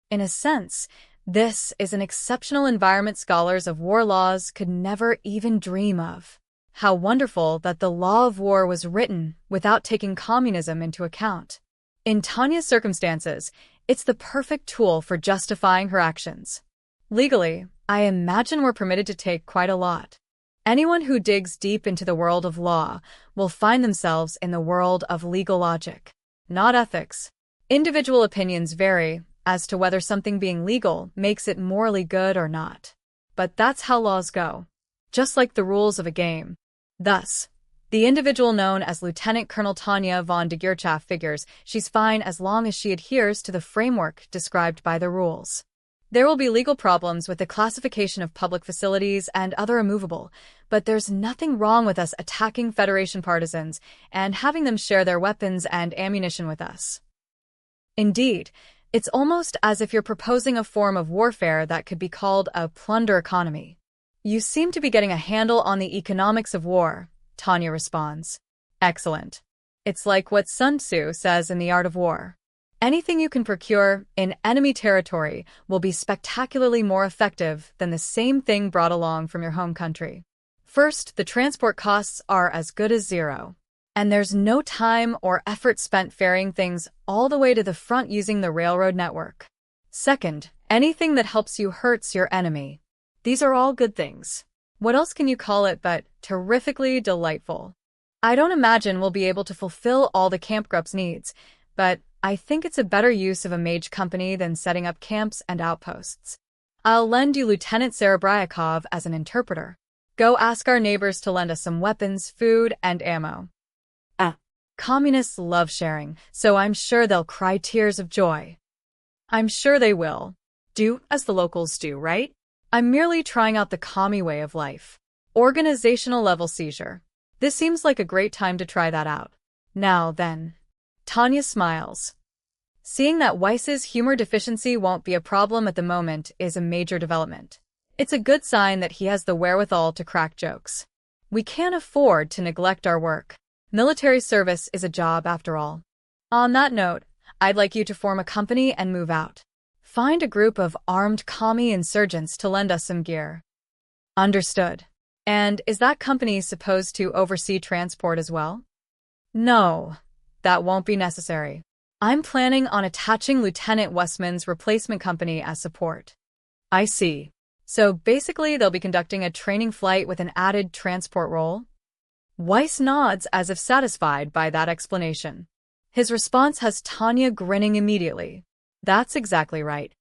In a sense, this is an exceptional environment scholars of war laws could never even dream of. How wonderful that the law of war was written without taking communism into account. In Tanya's circumstances, it's the perfect tool for justifying her actions. Legally, I imagine we're permitted to take quite a lot. Anyone who digs deep into the world of law will find themselves in the world of legal logic, not ethics. Individual opinions vary as to whether something being legal makes it morally good or not. But that's how laws go. just like the rules of a game. Thus, the individual known as Lieutenant Colonel Tanya von de Geerchaf figures she's fine as long as she adheres to the framework described by the rules. There will be legal problems with the classification of public facilities and other immovable, but there's nothing wrong with us attacking Federation partisans and having them share their weapons and ammunition with us. Indeed, it's almost as if you're proposing a form of warfare that could be called a plunder economy. You seem to be getting a handle on the economics of war, Tanya responds. Excellent. It's like what Sun Tzu says in The Art of War. Anything you can procure in enemy territory will be spectacularly more effective than the same thing brought along from your home country. First, the transport costs are as good as zero, and there's no time or effort spent ferrying things all the way to the front using the railroad network. Second, anything that helps you hurts your enemy. These are all good things. What else can you call it but terrifically delightful? I don't imagine we'll be able to fulfill all the KAMPFGRUPPE'S needs, but I think it's a better use of a mage company than setting up camps and outposts. I'll lend you Lieutenant Serebryakov as an interpreter. Go ask our neighbors to lend us some weapons, food, and ammo. Communists love sharing, so I'm sure they'll cry tears of joy. I'm sure they will. Do as the locals do, right? I'm merely trying out the commie way of life. Organizational level seizure. This seems like a great time to try that out. Now then. Tanya smiles. Seeing that Weiss's humor deficiency won't be a problem at the moment is a major development. It's a good sign that he has the wherewithal to crack jokes. We can't afford to neglect our work. Military service is a job after all. On that note, I'd like you to form a company and move out. Find a group of armed commie insurgents to lend us some gear. Understood. And is that company supposed to oversee transport as well? No, that won't be necessary. I'm planning on attaching Lieutenant Westman's replacement company as support. I see. So basically they'll be conducting a training flight with an added transport role? Weiss nods as if satisfied by that explanation. His response has Tanya grinning immediately. That's exactly right.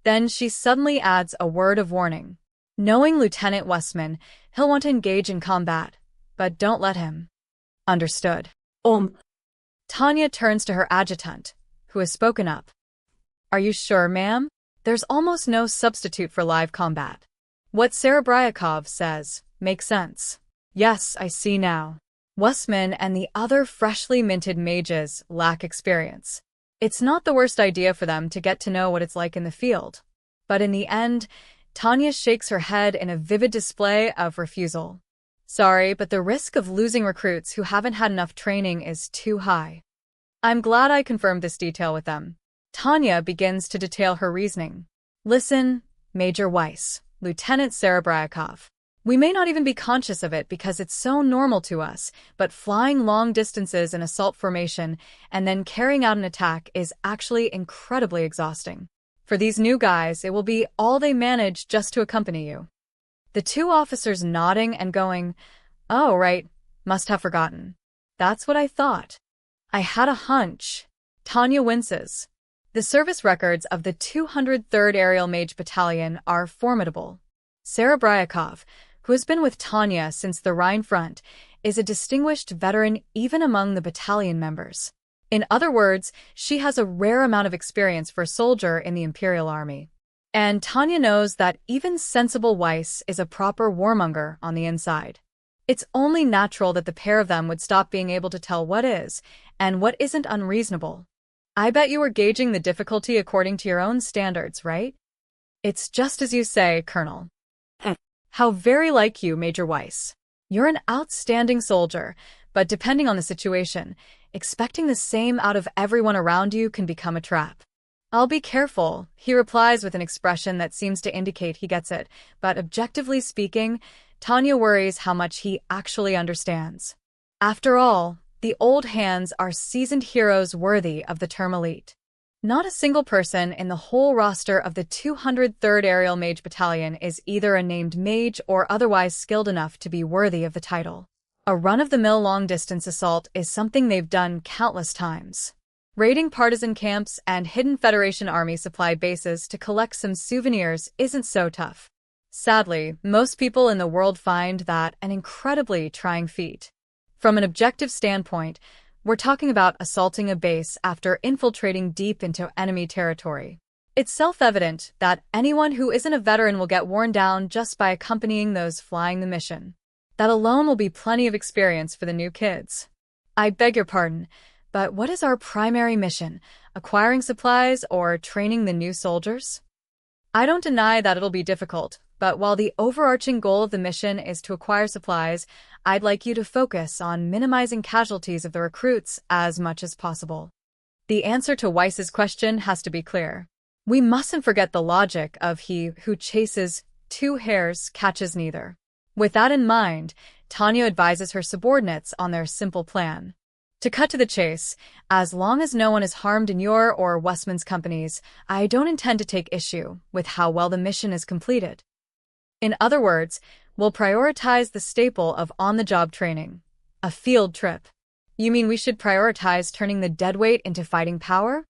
Then she suddenly adds a word of warning. Knowing Lieutenant Westman, he'll want to engage in combat, but don't let him. Understood. Tanya turns to her adjutant, who has spoken up. Are you sure, ma'am? There's almost no substitute for live combat. What Serebryakov says makes sense. Yes, I see now. Westman and the other freshly minted mages lack experience. It's not the worst idea for them to get to know what it's like in the field. But in the end, Tanya shakes her head in a vivid display of refusal. Sorry, but the risk of losing recruits who haven't had enough training is too high. I'm glad I confirmed this detail with them. Tanya begins to detail her reasoning. Listen, Major Weiss, Lieutenant Serebryakov. We may not even be conscious of it because it's so normal to us, but flying long distances in assault formation and then carrying out an attack is actually incredibly exhausting. For these new guys, it will be all they manage just to accompany you. The two officers nodding and going, oh, right, must have forgotten. That's what I thought. I had a hunch. Tanya winces. The service records of the 203rd Aerial Mage Battalion are formidable. Serebryakov, who has been with Tanya since the Rhine front, is a distinguished veteran even among the battalion members. In other words, she has a rare amount of experience for a soldier in the Imperial Army. And Tanya knows that even sensible Weiss is a proper warmonger on the inside. It's only natural that the pair of them would stop being able to tell what is and what isn't unreasonable. I bet you were gauging the difficulty according to your own standards, right? It's just as you say, Colonel. How very like you, Major Weiss. You're an outstanding soldier, but depending on the situation, expecting the same out of everyone around you can become a trap. I'll be careful, he replies with an expression that seems to indicate he gets it, but objectively speaking, Tanya worries how much he actually understands. After all, the old hands are seasoned heroes worthy of the term elite. Not a single person in the whole roster of the 203rd Aerial Mage Battalion is either a named mage or otherwise skilled enough to be worthy of the title. A run-of-the-mill long-distance assault is something they've done countless times. Raiding partisan camps and hidden Federation Army supply bases to collect some souvenirs isn't so tough. Sadly, most people in the world find that an incredibly trying feat. From an objective standpoint, we're talking about assaulting a base after infiltrating deep into enemy territory. It's self-evident that anyone who isn't a veteran will get worn down just by accompanying those flying the mission. That alone will be plenty of experience for the new kids. I beg your pardon, but what is our primary mission? Acquiring supplies or training the new soldiers? I don't deny that it'll be difficult, but while the overarching goal of the mission is to acquire supplies, I'd like you to focus on minimizing casualties of the recruits as much as possible. The answer to Weiss's question has to be clear. We mustn't forget the logic of he who chases two hares catches neither. With that in mind, Tanya advises her subordinates on their simple plan. To cut to the chase, as long as no one is harmed in your or Westman's companies, I don't intend to take issue with how well the mission is completed. In other words, we'll prioritize the staple of on-the-job training, a field trip. You mean we should prioritize turning the deadweight into fighting power?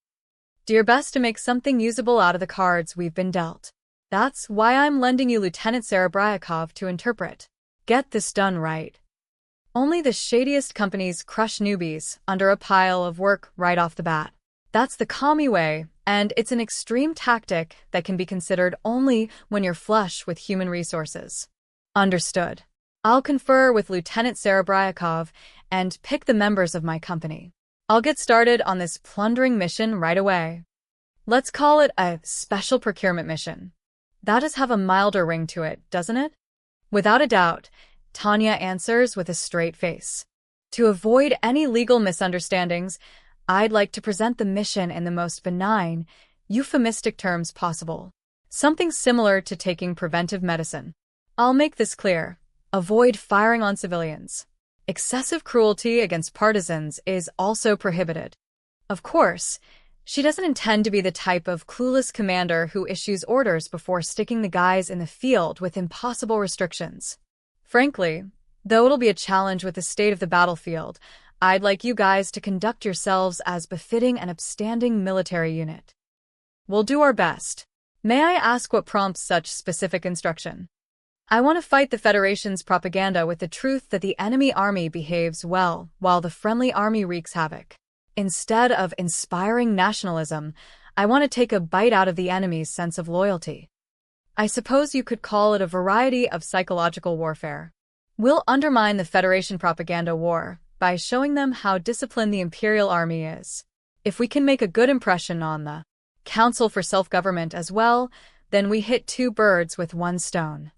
Do your best to make something usable out of the cards we've been dealt. That's why I'm lending you Lieutenant Serebryakov to interpret. Get this done right. Only the shadiest companies crush newbies under a pile of work right off the bat. That's the commie way, and it's an extreme tactic that can be considered only when you're flush with human resources. Understood. I'll confer with Lieutenant Serebryakov and pick the members of my company. I'll get started on this plundering mission right away. Let's call it a special procurement mission. That does have a milder ring to it, doesn't it? Without a doubt, Tanya answers with a straight face. To avoid any legal misunderstandings, I'd like to present the mission in the most benign, euphemistic terms possible. Something similar to taking preventive medicine. I'll make this clear. Avoid firing on civilians. Excessive cruelty against partisans is also prohibited. Of course, she doesn't intend to be the type of clueless commander who issues orders before sticking the guys in the field with impossible restrictions. Frankly, though it'll be a challenge with the state of the battlefield, I'd like you guys to conduct yourselves as befitting an upstanding military unit. We'll do our best. May I ask what prompts such specific instruction? I want to fight the Federation's propaganda with the truth that the enemy army behaves well while the friendly army wreaks havoc. Instead of inspiring nationalism, I want to take a bite out of the enemy's sense of loyalty. I suppose you could call it a variety of psychological warfare. We'll undermine the Federation propaganda war by showing them how disciplined the Imperial Army is. If we can make a good impression on the Council for Self-Government as well, then we hit two birds with one stone.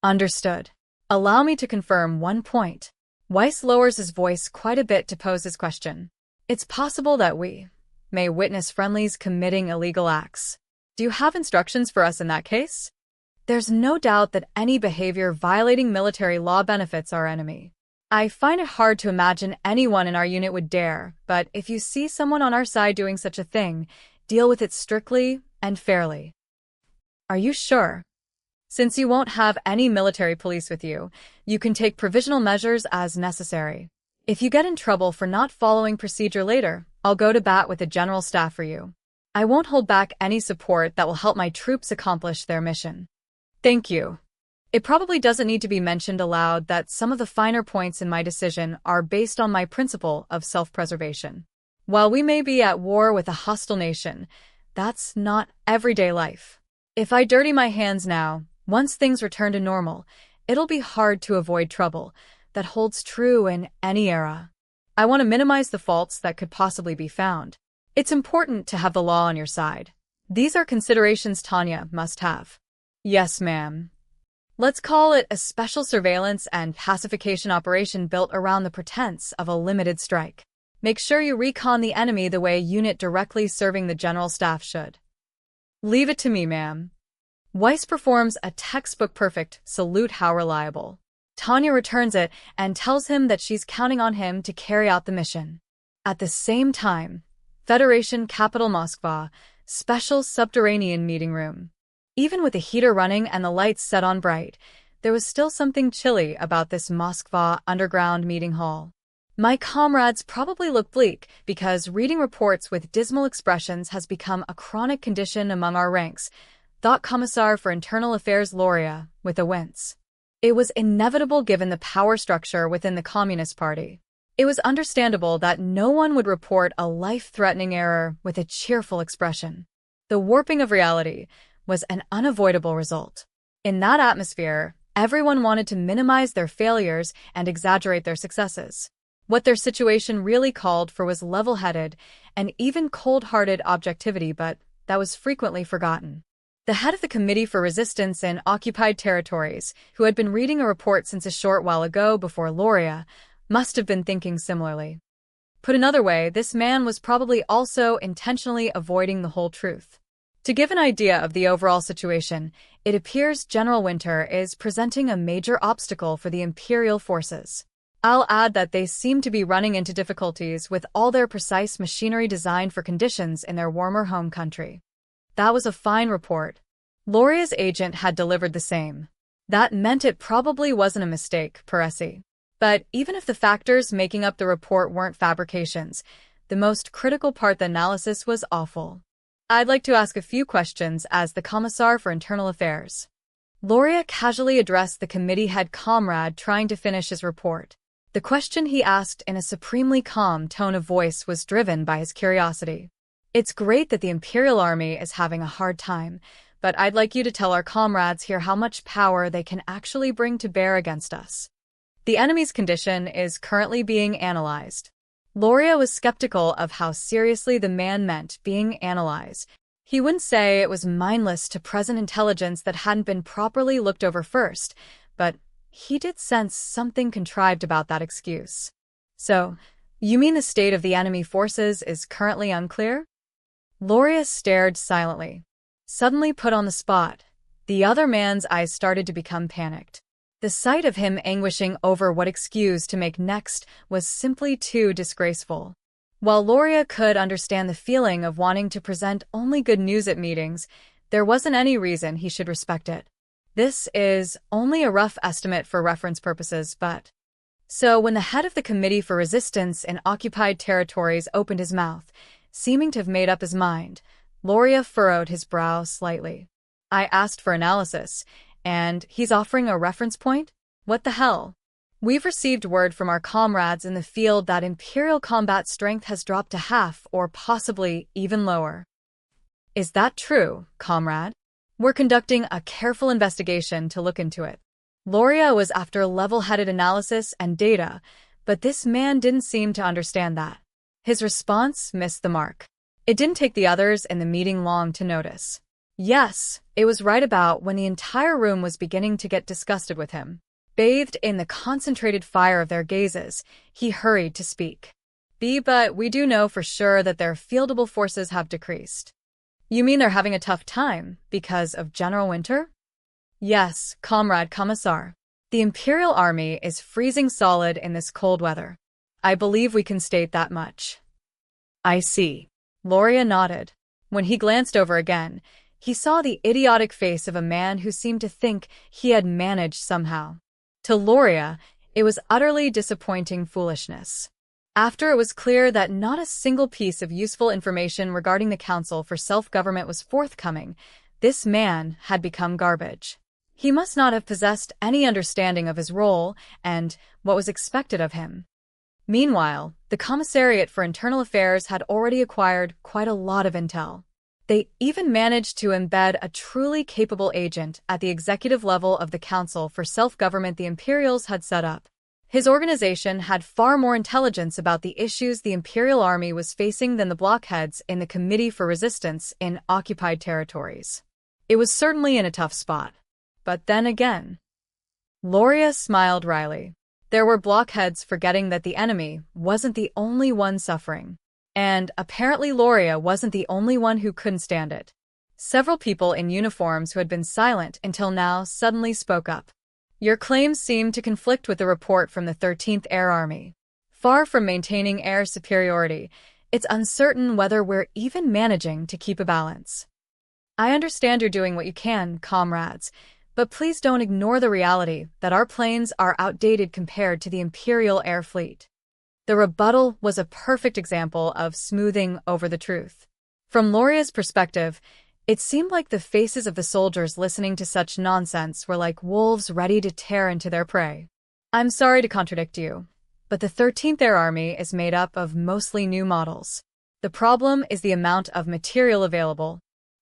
Understood. Allow me to confirm one point. Weiss lowers his voice quite a bit to pose his question. It's possible that we may witness friendlies committing illegal acts. Do you have instructions for us in that case? There's no doubt that any behavior violating military law benefits our enemy. I find it hard to imagine anyone in our unit would dare, but if you see someone on our side doing such a thing, deal with it strictly and fairly. Are you sure? Since you won't have any military police with you, you can take provisional measures as necessary. If you get in trouble for not following procedure later, I'll go to bat with the general staff for you. I won't hold back any support that will help my troops accomplish their mission. Thank you. It probably doesn't need to be mentioned aloud that some of the finer points in my decision are based on my principle of self-preservation. While we may be at war with a hostile nation, that's not everyday life. If I dirty my hands now, once things return to normal, it'll be hard to avoid trouble. That holds true in any era. I want to minimize the faults that could possibly be found. It's important to have the law on your side. These are considerations Tanya must have. Yes, ma'am. Let's call it a special surveillance and pacification operation built around the pretense of a limited strike. Make sure you recon the enemy the way a unit directly serving the general staff should. Leave it to me, ma'am. Weiss performs a textbook-perfect salute how reliable. Tanya returns it and tells him that she's counting on him to carry out the mission. At the same time, Federation capital MOSKVA, special subterranean meeting room. Even with the heater running and the lights set on bright, there was still something chilly about this MOSKVA underground meeting hall. My comrades probably look bleak because reading reports with dismal expressions has become a chronic condition among our ranks, thought Commissar for Internal Affairs Loria, with a wince. It was inevitable given the power structure within the Communist Party. It was understandable that no one would report a life-threatening error with a cheerful expression. The warping of reality was an unavoidable result. In that atmosphere, everyone wanted to minimize their failures and exaggerate their successes. What their situation really called for was level-headed and even cold-hearted objectivity, but that was frequently forgotten. The head of the Committee for Resistance in Occupied Territories, who had been reading a report since a short while ago before Loria, must have been thinking similarly. Put another way, this man was probably also intentionally avoiding the whole truth. To give an idea of the overall situation, it appears General Winter is presenting a major obstacle for the Imperial forces. I'll add that they seem to be running into difficulties with all their precise machinery designed for conditions in their warmer home country. That was a fine report. Loria's agent had delivered the same. That meant it probably wasn't a mistake, Peresi. But even if the factors making up the report weren't fabrications, the most critical part of the analysis was awful. I'd like to ask a few questions as the Commissar for Internal Affairs. Loria casually addressed the committee head comrade trying to finish his report. The question he asked in a supremely calm tone of voice was driven by his curiosity. It's great that the Imperial Army is having a hard time, but I'd like you to tell our comrades here how much power they can actually bring to bear against us. The enemy's condition is currently being analyzed. Loria was skeptical of how seriously the man meant being analyzed. He wouldn't say it was mindless to present intelligence that hadn't been properly looked over first, but he did sense something contrived about that excuse. So, you mean the state of the enemy forces is currently unclear? Loria stared silently. Suddenly put on the spot, the other man's eyes started to become panicked. The sight of him anguishing over what excuse to make next was simply too disgraceful. While Loria could understand the feeling of wanting to present only good news at meetings, there wasn't any reason he should respect it. This is only a rough estimate for reference purposes, but... So when the head of the Committee for Resistance in Occupied Territories opened his mouth, seeming to have made up his mind, Loria furrowed his brow slightly. I asked for analysis, and he's offering a reference point? What the hell? We've received word from our comrades in the field that Imperial combat strength has dropped to half or possibly even lower. Is that true, comrade? We're conducting a careful investigation to look into it. Loria was after level-headed analysis and data, but this man didn't seem to understand that. His response missed the mark. It didn't take the others in the meeting long to notice. Yes, it was right about when the entire room was beginning to get disgusted with him. Bathed in the concentrated fire of their gazes, he hurried to speak. But we do know for sure that their fieldable forces have decreased. You mean they're having a tough time because of General Winter? Yes, Comrade Commissar. The Imperial Army is freezing solid in this cold weather. I believe we can state that much. I see. Loria nodded. When he glanced over again, he saw the idiotic face of a man who seemed to think he had managed somehow. To Loria, it was utterly disappointing foolishness. After it was clear that not a single piece of useful information regarding the Council for Self-Government was forthcoming, this man had become garbage. He must not have possessed any understanding of his role and what was expected of him. Meanwhile, the Commissariat for Internal Affairs had already acquired quite a lot of intel. They even managed to embed a truly capable agent at the executive level of the Council for Self-Government the Imperials had set up. His organization had far more intelligence about the issues the Imperial Army was facing than the blockheads in the Committee for Resistance in Occupied Territories. It was certainly in a tough spot. But then again... Loria smiled wryly. There were blockheads forgetting that the enemy wasn't the only one suffering. And apparently Loria wasn't the only one who couldn't stand it. Several people in uniforms who had been silent until now suddenly spoke up. Your claims seem to conflict with the report from the 13th Air Army. Far from maintaining air superiority, it's uncertain whether we're even managing to keep a balance. I understand you're doing what you can, comrades, but please don't ignore the reality that our planes are outdated compared to the Imperial Air Fleet. The rebuttal was a perfect example of smoothing over the truth. From Loria's perspective, It seemed like the faces of the soldiers listening to such nonsense were like wolves ready to tear into their prey. I'm sorry to contradict you, but the 13th Air Army is made up of mostly new models. The problem is the amount of material available.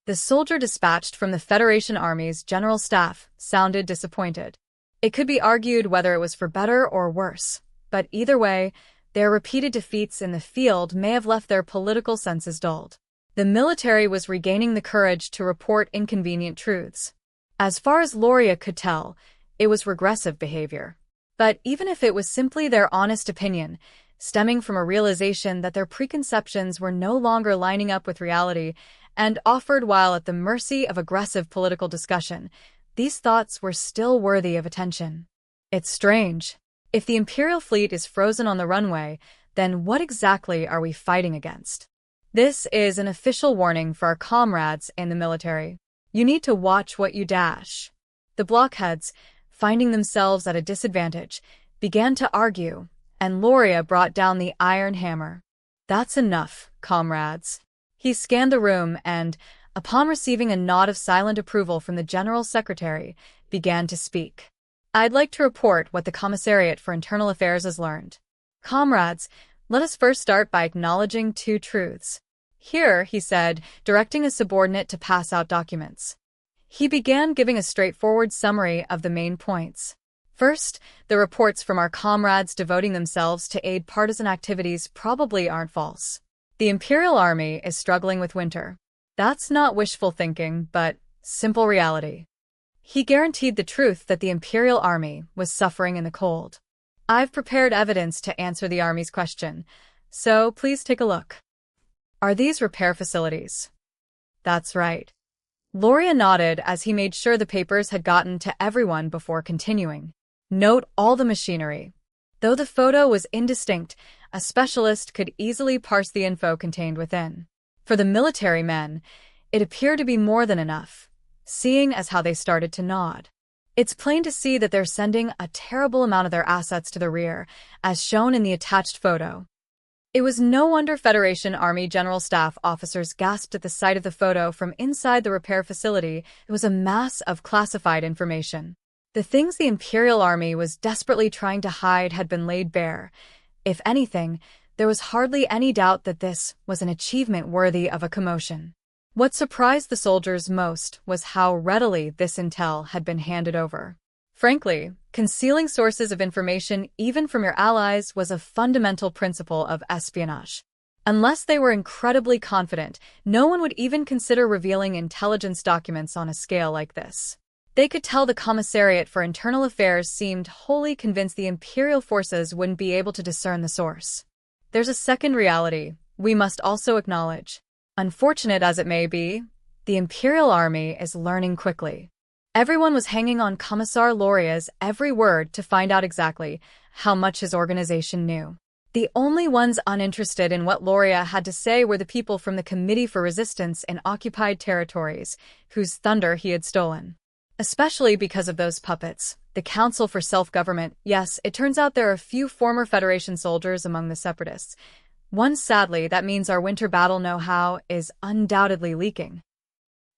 The soldier dispatched from the Federation Army's General Staff sounded disappointed. It could be argued whether it was for better or worse, but either way, their repeated defeats in the field may have left their political senses dulled. The military was regaining the courage to report inconvenient truths. As far as Loria could tell, it was regressive behavior. But even if it was simply their honest opinion, stemming from a realization that their preconceptions were no longer lining up with reality and offered while at the mercy of aggressive political discussion, these thoughts were still worthy of attention. It's strange. If the Imperial fleet is frozen on the runway, then what exactly are we fighting against? This is an official warning for our comrades in the military. You need to watch what you dash. The blockheads, finding themselves at a disadvantage, began to argue, and Loria brought down the iron hammer. That's enough, comrades. He scanned the room and, upon receiving a nod of silent approval from the General Secretary, began to speak. I'd like to report what the Commissariat for Internal Affairs has learned. Comrades, let us first start by acknowledging two truths. Here, he said, directing a subordinate to pass out documents. He began giving a straightforward summary of the main points. First, the reports from our comrades devoting themselves to aid partisan activities probably aren't false. The Imperial Army is struggling with winter. That's not wishful thinking, but simple reality. He guaranteed the truth that the Imperial Army was suffering in the cold. I've prepared evidence to answer the Army's question, so please take a look. Are these repair facilities? That's right. Loria nodded as he made sure the papers had gotten to everyone before continuing. Note all the machinery. Though the photo was indistinct, a specialist could easily parse the info contained within. For the military men, it appeared to be more than enough, seeing as how they started to nod. It's plain to see that they're sending a terrible amount of their assets to the rear, as shown in the attached photo. It was no wonder Federation Army General Staff officers gasped at the sight of the photo from inside the repair facility. It was a mass of classified information. The things the Imperial Army was desperately trying to hide had been laid bare. If anything, there was hardly any doubt that this was an achievement worthy of a commotion. What surprised the soldiers most was how readily this intel had been handed over. Frankly, concealing sources of information even from your allies was a fundamental principle of espionage. Unless they were incredibly confident, no one would even consider revealing intelligence documents on a scale like this. They could tell the Commissariat for Internal Affairs seemed wholly convinced the Imperial forces wouldn't be able to discern the source. There's a second reality we must also acknowledge. Unfortunate as it may be, the Imperial Army is learning quickly. Everyone was hanging on Commissar Loria's every word to find out exactly how much his organization knew. The only ones uninterested in what Loria had to say were the people from the Committee for Resistance in occupied territories, whose thunder he had stolen. Especially because of those puppets, the Council for Self-Government. Yes, it turns out there are a few former Federation soldiers among the Separatists. Sadly, that means our winter battle know-how is undoubtedly leaking.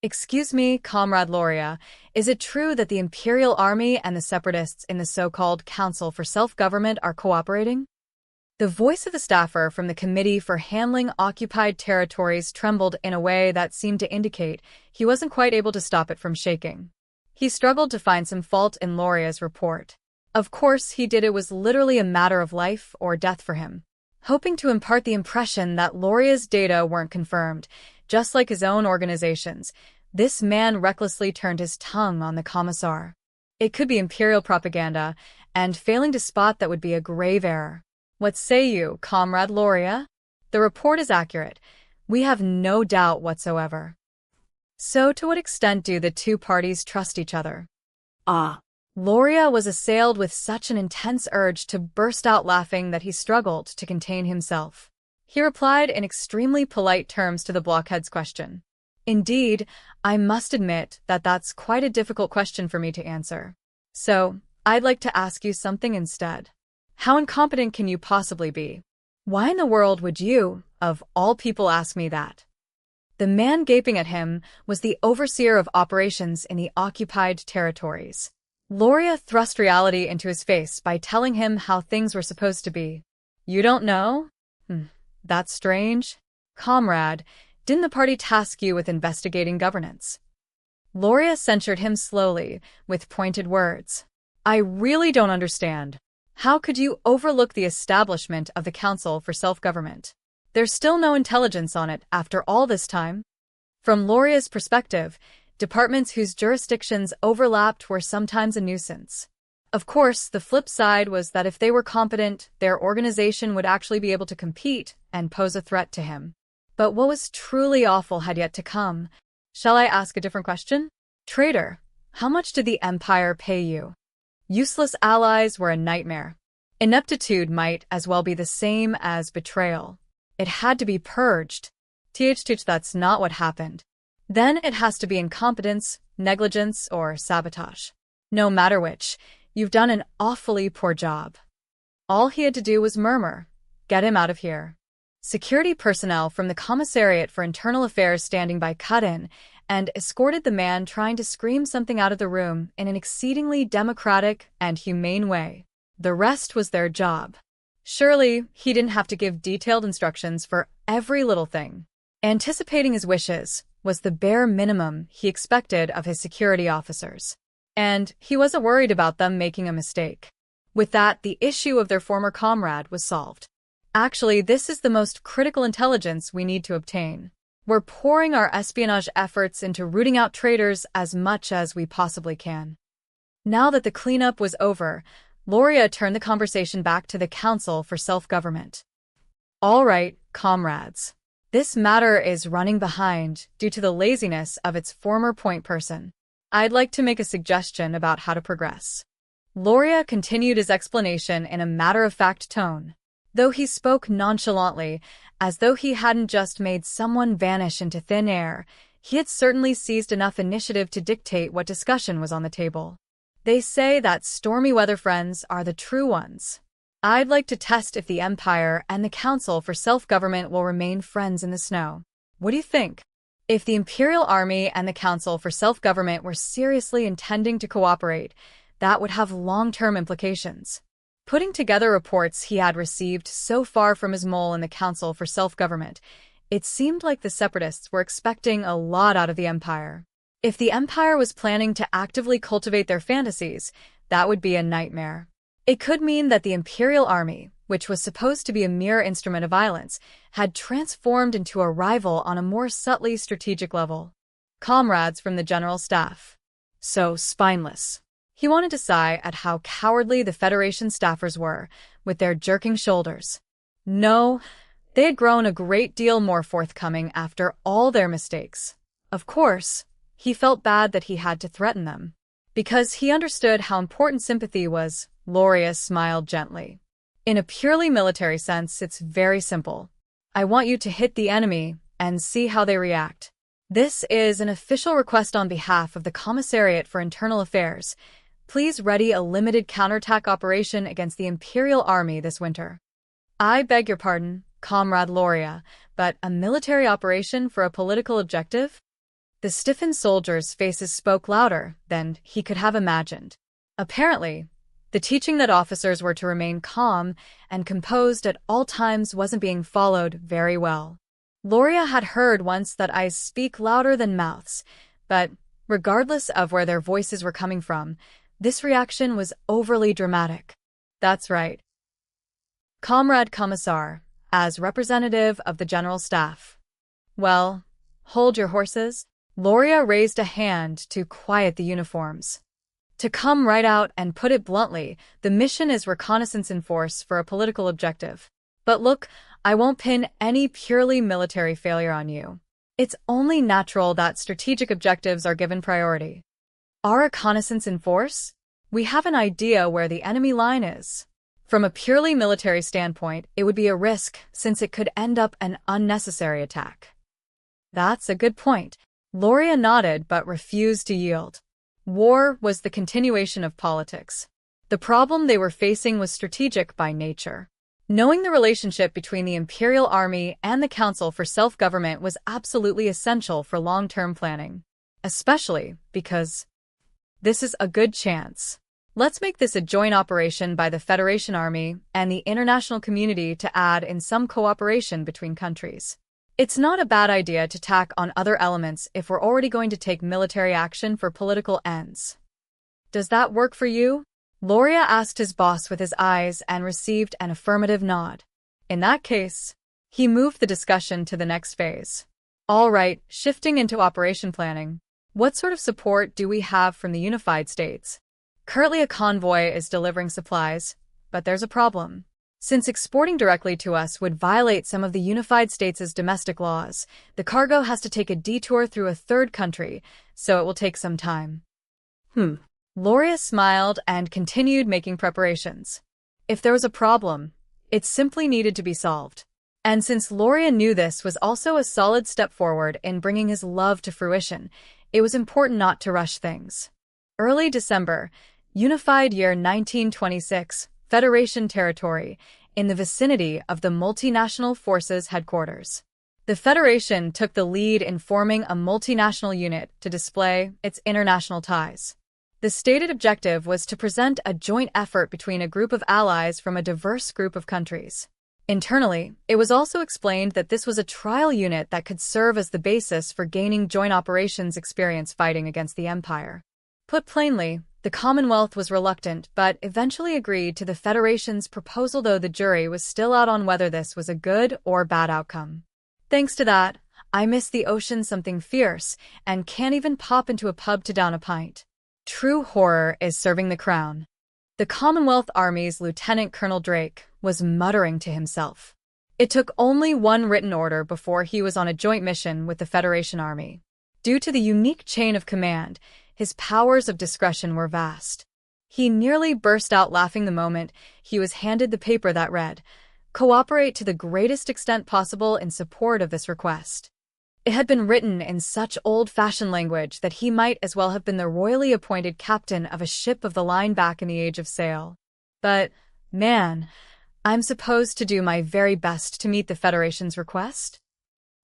Excuse me, Comrade Loria, is it true that the Imperial Army and the Separatists in the so-called Council for Self-Government are cooperating? The voice of the staffer from the Committee for Handling Occupied Territories trembled in a way that seemed to indicate he wasn't quite able to stop it from shaking. He struggled to find some fault in Loria's report. Of course, he did. It was literally a matter of life or death for him. Hoping to impart the impression that Loria's data weren't confirmed, just like his own organization's, this man recklessly turned his tongue on the Commissar. It could be Imperial propaganda, and failing to spot that would be a grave error. What say you, Comrade Loria? The report is accurate. We have no doubt whatsoever. So to what extent do the two parties trust each other? Loria was assailed with such an intense urge to burst out laughing that he struggled to contain himself. He replied in extremely polite terms to the blockhead's question. Indeed, I must admit that that's quite a difficult question for me to answer. So, I'd like to ask you something instead. How incompetent can you possibly be? Why in the world would you, of all people, ask me that? The man gaping at him was the overseer of operations in the occupied territories. Loria thrust reality into his face by telling him how things were supposed to be. You don't know? That's strange. Comrade, didn't the party task you with investigating governance? Loria censured him slowly, with pointed words. I really don't understand. How could you overlook the establishment of the Council for Self-Government? There's still no intelligence on it after all this time. From Loria's perspective, departments whose jurisdictions overlapped were sometimes a nuisance. Of course, the flip side was that if they were competent, their organization would actually be able to compete and pose a threat to him. But what was truly awful had yet to come. Shall I ask a different question? Traitor, how much did the Empire pay you? Useless allies were a nightmare. Ineptitude might as well be the same as betrayal. It had to be purged. That's not what happened. Then it has to be incompetence, negligence, or sabotage. No matter which, you've done an awfully poor job. All he had to do was murmur, get him out of here. Security personnel from the Commissariat for Internal Affairs standing by cut in and escorted the man trying to scream something out of the room in an exceedingly democratic and humane way. The rest was their job. Surely, he didn't have to give detailed instructions for every little thing. Anticipating his wishes was the bare minimum he expected of his security officers. And he wasn't worried about them making a mistake. With that, the issue of their former comrade was solved. Actually, this is the most critical intelligence we need to obtain. We're pouring our espionage efforts into rooting out traitors as much as we possibly can. Now that the cleanup was over, Loria turned the conversation back to the Council for Self-Government. All right, comrades. This matter is running behind due to the laziness of its former point person. I'd like to make a suggestion about how to progress. Loria continued his explanation in a matter-of-fact tone, though he spoke nonchalantly, as though he hadn't just made someone vanish into thin air. He had certainly seized enough initiative to dictate what discussion was on the table. They say that stormy weather friends are the true ones. I'd like to test if the Empire and the Council for Self-Government will remain friends in the snow. What do you think? If the Imperial Army and the Council for Self-Government were seriously intending to cooperate, that would have long-term implications. Putting together reports he had received so far from his mole in the Council for Self-Government, it seemed like the Separatists were expecting a lot out of the Empire. If the Empire was planning to actively cultivate their fantasies, that would be a nightmare. It could mean that the Imperial Army, which was supposed to be a mere instrument of violence, had transformed into a rival on a more subtly strategic level. Comrades from the General Staff. So spineless. He wanted to sigh at how cowardly the Federation staffers were, with their jerking shoulders. No, they had grown a great deal more forthcoming after all their mistakes. Of course, he felt bad that he had to threaten them. Because he understood how important sympathy was, Loria smiled gently. In a purely military sense, it's very simple. I want you to hit the enemy and see how they react. This is an official request on behalf of the Commissariat for Internal Affairs. Please ready a limited counterattack operation against the Imperial Army this winter. I beg your pardon, Comrade Loria, but a military operation for a political objective? The stiffened soldiers' faces spoke louder than he could have imagined. Apparently, the teaching that officers were to remain calm and composed at all times wasn't being followed very well. Loria had heard once that eyes speak louder than mouths, but regardless of where their voices were coming from, this reaction was overly dramatic. That's right. Comrade Commissar, as representative of the General Staff. Well, hold your horses. Loria raised a hand to quiet the uniforms. To come right out and put it bluntly, the mission is reconnaissance in force for a political objective. But look, I won't pin any purely military failure on you. It's only natural that strategic objectives are given priority. Our reconnaissance in force? We have an idea where the enemy line is. From a purely military standpoint, it would be a risk since it could end up an unnecessary attack. That's a good point. Loria nodded but refused to yield. War was the continuation of politics. The problem they were facing was strategic by nature. Knowing the relationship between the Imperial Army and the Council for Self-Government was absolutely essential for long-term planning, especially because this is a good chance. Let's make this a joint operation by the Federation Army and the international community to add in some cooperation between countries. It's not a bad idea to tack on other elements if we're already going to take military action for political ends. Does that work for you? Loria asked his boss with his eyes and received an affirmative nod. In that case, he moved the discussion to the next phase. All right, shifting into operation planning. What sort of support do we have from the Unified States? Currently, a convoy is delivering supplies, but there's a problem. Since exporting directly to us would violate some of the Unified States' domestic laws, the cargo has to take a detour through a third country, so it will take some time. Loria smiled and continued making preparations. If there was a problem, it simply needed to be solved. And since Loria knew this was also a solid step forward in bringing his love to fruition, it was important not to rush things. Early December, Unified Year 1926, Federation Territory, in the vicinity of the Multinational Forces headquarters. The Federation took the lead in forming a multinational unit to display its international ties. The stated objective was to present a joint effort between a group of allies from a diverse group of countries. Internally, it was also explained that this was a trial unit that could serve as the basis for gaining joint operations experience fighting against the Empire. Put plainly, the Commonwealth was reluctant but eventually agreed to the Federation's proposal, though the jury was still out on whether this was a good or bad outcome. Thanks to that, I miss the ocean something fierce and can't even pop into a pub to down a pint. True horror is serving the crown. The Commonwealth Army's Lieutenant Colonel Drake was muttering to himself. It took only one written order before he was on a joint mission with the Federation Army. Due to the unique chain of command, his powers of discretion were vast. He nearly burst out laughing the moment he was handed the paper that read, "Cooperate to the greatest extent possible in support of this request." It had been written in such old-fashioned language that he might as well have been the royally appointed captain of a ship of the line back in the age of sail. But, man, I'm supposed to do my very best to meet the Federation's request?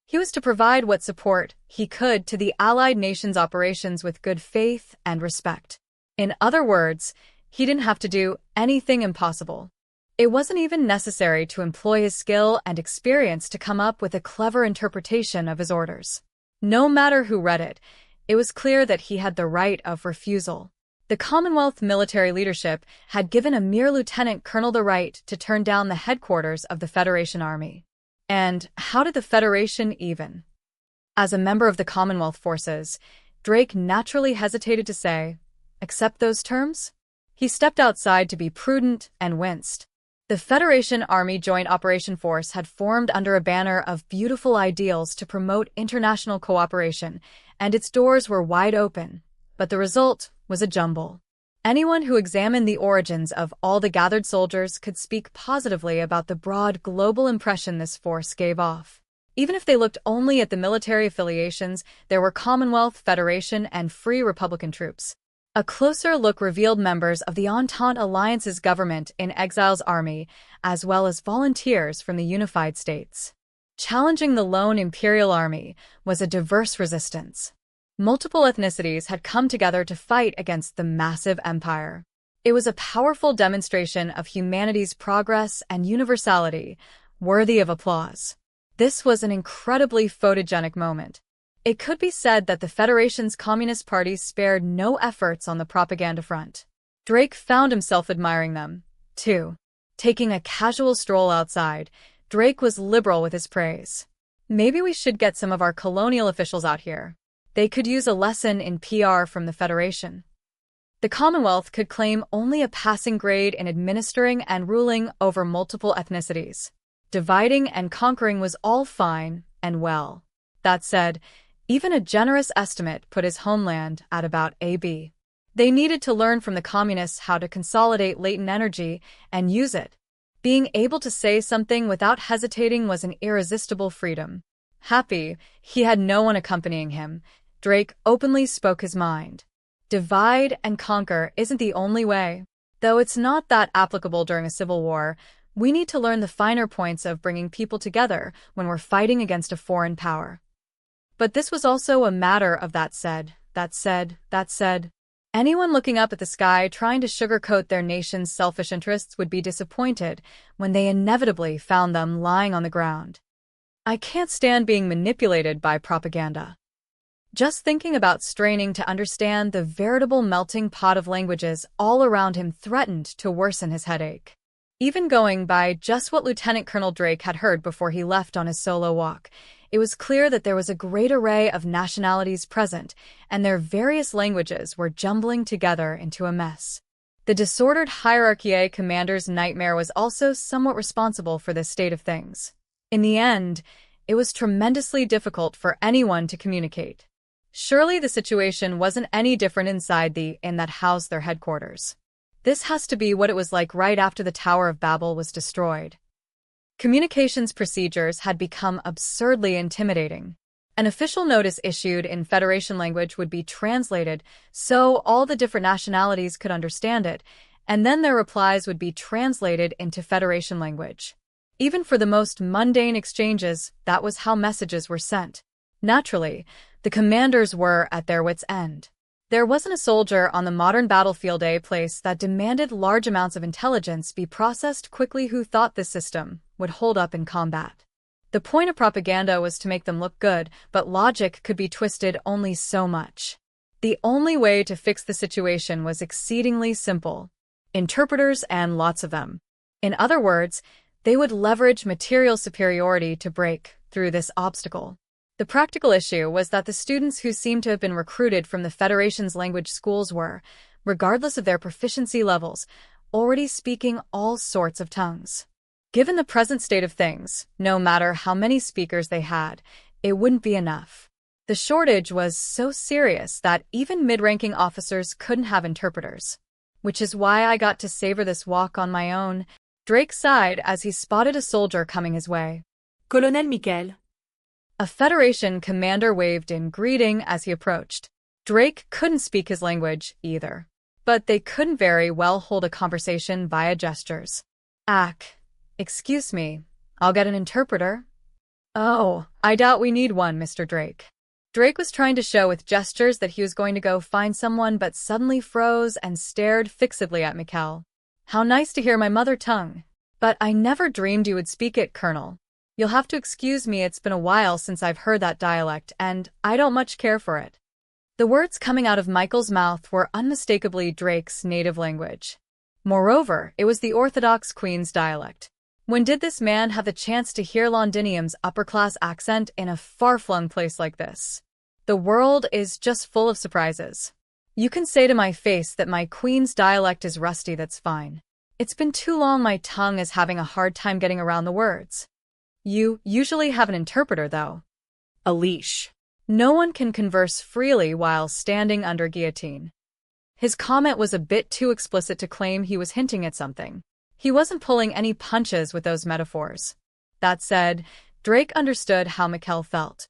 He was to provide what support he could to the Allied nations' operations with good faith and respect. In other words, he didn't have to do anything impossible. It wasn't even necessary to employ his skill and experience to come up with a clever interpretation of his orders. No matter who read it, it was clear that he had the right of refusal. The Commonwealth military leadership had given a mere lieutenant colonel the right to turn down the headquarters of the Federation Army. And how did the Federation even? As a member of the Commonwealth forces, Drake naturally hesitated to say, "Accept those terms?" He stepped outside to be prudent and winced. The Federation Army Joint Operation Force had formed under a banner of beautiful ideals to promote international cooperation, and its doors were wide open. But the result was a jumble. Anyone who examined the origins of all the gathered soldiers could speak positively about the broad global impression this force gave off. Even if they looked only at the military affiliations, there were Commonwealth, Federation, and Free Republican troops. A closer look revealed members of the Entente Alliance's government in exile's army, as well as volunteers from the Unified States. Challenging the lone Imperial Army was a diverse resistance. Multiple ethnicities had come together to fight against the massive empire. It was a powerful demonstration of humanity's progress and universality, worthy of applause. This was an incredibly photogenic moment. It could be said that the Federation's Communist Party spared no efforts on the propaganda front. Drake found himself admiring them, too. Taking a casual stroll outside, Drake was liberal with his praise. "Maybe we should get some of our colonial officials out here. They could use a lesson in PR from the Federation." The Commonwealth could claim only a passing grade in administering and ruling over multiple ethnicities. Dividing and conquering was all fine and well. That said, even a generous estimate put his homeland at about AB. They needed to learn from the communists how to consolidate latent energy and use it. Being able to say something without hesitating was an irresistible freedom. Happy he had no one accompanying him, Drake openly spoke his mind. Divide and conquer isn't the only way. Though it's not that applicable during a civil war, We need to learn the finer points of bringing people together when we're fighting against a foreign power. But this was also a matter of that said. Anyone looking up at the sky trying to sugarcoat their nation's selfish interests would be disappointed when they inevitably found them lying on the ground. I can't stand being manipulated by propaganda. Just thinking about straining to understand the veritable melting pot of languages all around him threatened to worsen his headache. Even going by just what Lieutenant Colonel Drake had heard before he left on his solo walk, it was clear that there was a great array of nationalities present, and their various languages were jumbling together into a mess. The disordered hierarchy commander's nightmare was also somewhat responsible for this state of things. In the end, it was tremendously difficult for anyone to communicate. Surely the situation wasn't any different inside the inn that housed their headquarters. This has to be what it was like right after the Tower of Babel was destroyed. Communications procedures had become absurdly intimidating. An official notice issued in Federation language would be translated so all the different nationalities could understand it, and then their replies would be translated into Federation language. Even for the most mundane exchanges, that was how messages were sent. Naturally, the commanders were at their wits' end. There wasn't a soldier on the modern battlefield place that demanded large amounts of intelligence be processed quickly who thought this system would hold up in combat. The point of propaganda was to make them look good, but logic could be twisted only so much. The only way to fix the situation was exceedingly simple. Interpreters, and lots of them. In other words, they would leverage material superiority to break through this obstacle. The practical issue was that the students who seemed to have been recruited from the Federation's language schools were, regardless of their proficiency levels, already speaking all sorts of tongues. Given the present state of things, no matter how many speakers they had, it wouldn't be enough. The shortage was so serious that even mid-ranking officers couldn't have interpreters. Which is why I got to savor this walk on my own. Drake sighed as he spotted a soldier coming his way. Colonel Michael. A Federation commander waved in greeting as he approached. Drake couldn't speak his language, either. But they couldn't very well hold a conversation via gestures. Excuse me, I'll get an interpreter. Oh, I doubt we need one, Mr. Drake. Drake was trying to show with gestures that he was going to go find someone but suddenly froze and stared fixedly at Mikel. How nice to hear my mother tongue. But I never dreamed you would speak it, Colonel. You'll have to excuse me, it's been a while since I've heard that dialect, and I don't much care for it. The words coming out of Michael's mouth were unmistakably Drake's native language. Moreover, it was the Orthodox Queen's dialect. When did this man have the chance to hear Londinium's upper-class accent in a far-flung place like this? The world is just full of surprises. You can say to my face that my Queen's dialect is rusty, that's fine. It's been too long my tongue is having a hard time getting around the words. You usually have an interpreter, though. A leash. No one can converse freely while standing under guillotine. His comment was a bit too explicit to claim he was hinting at something. He wasn't pulling any punches with those metaphors. That said, Drake understood how Mikel felt.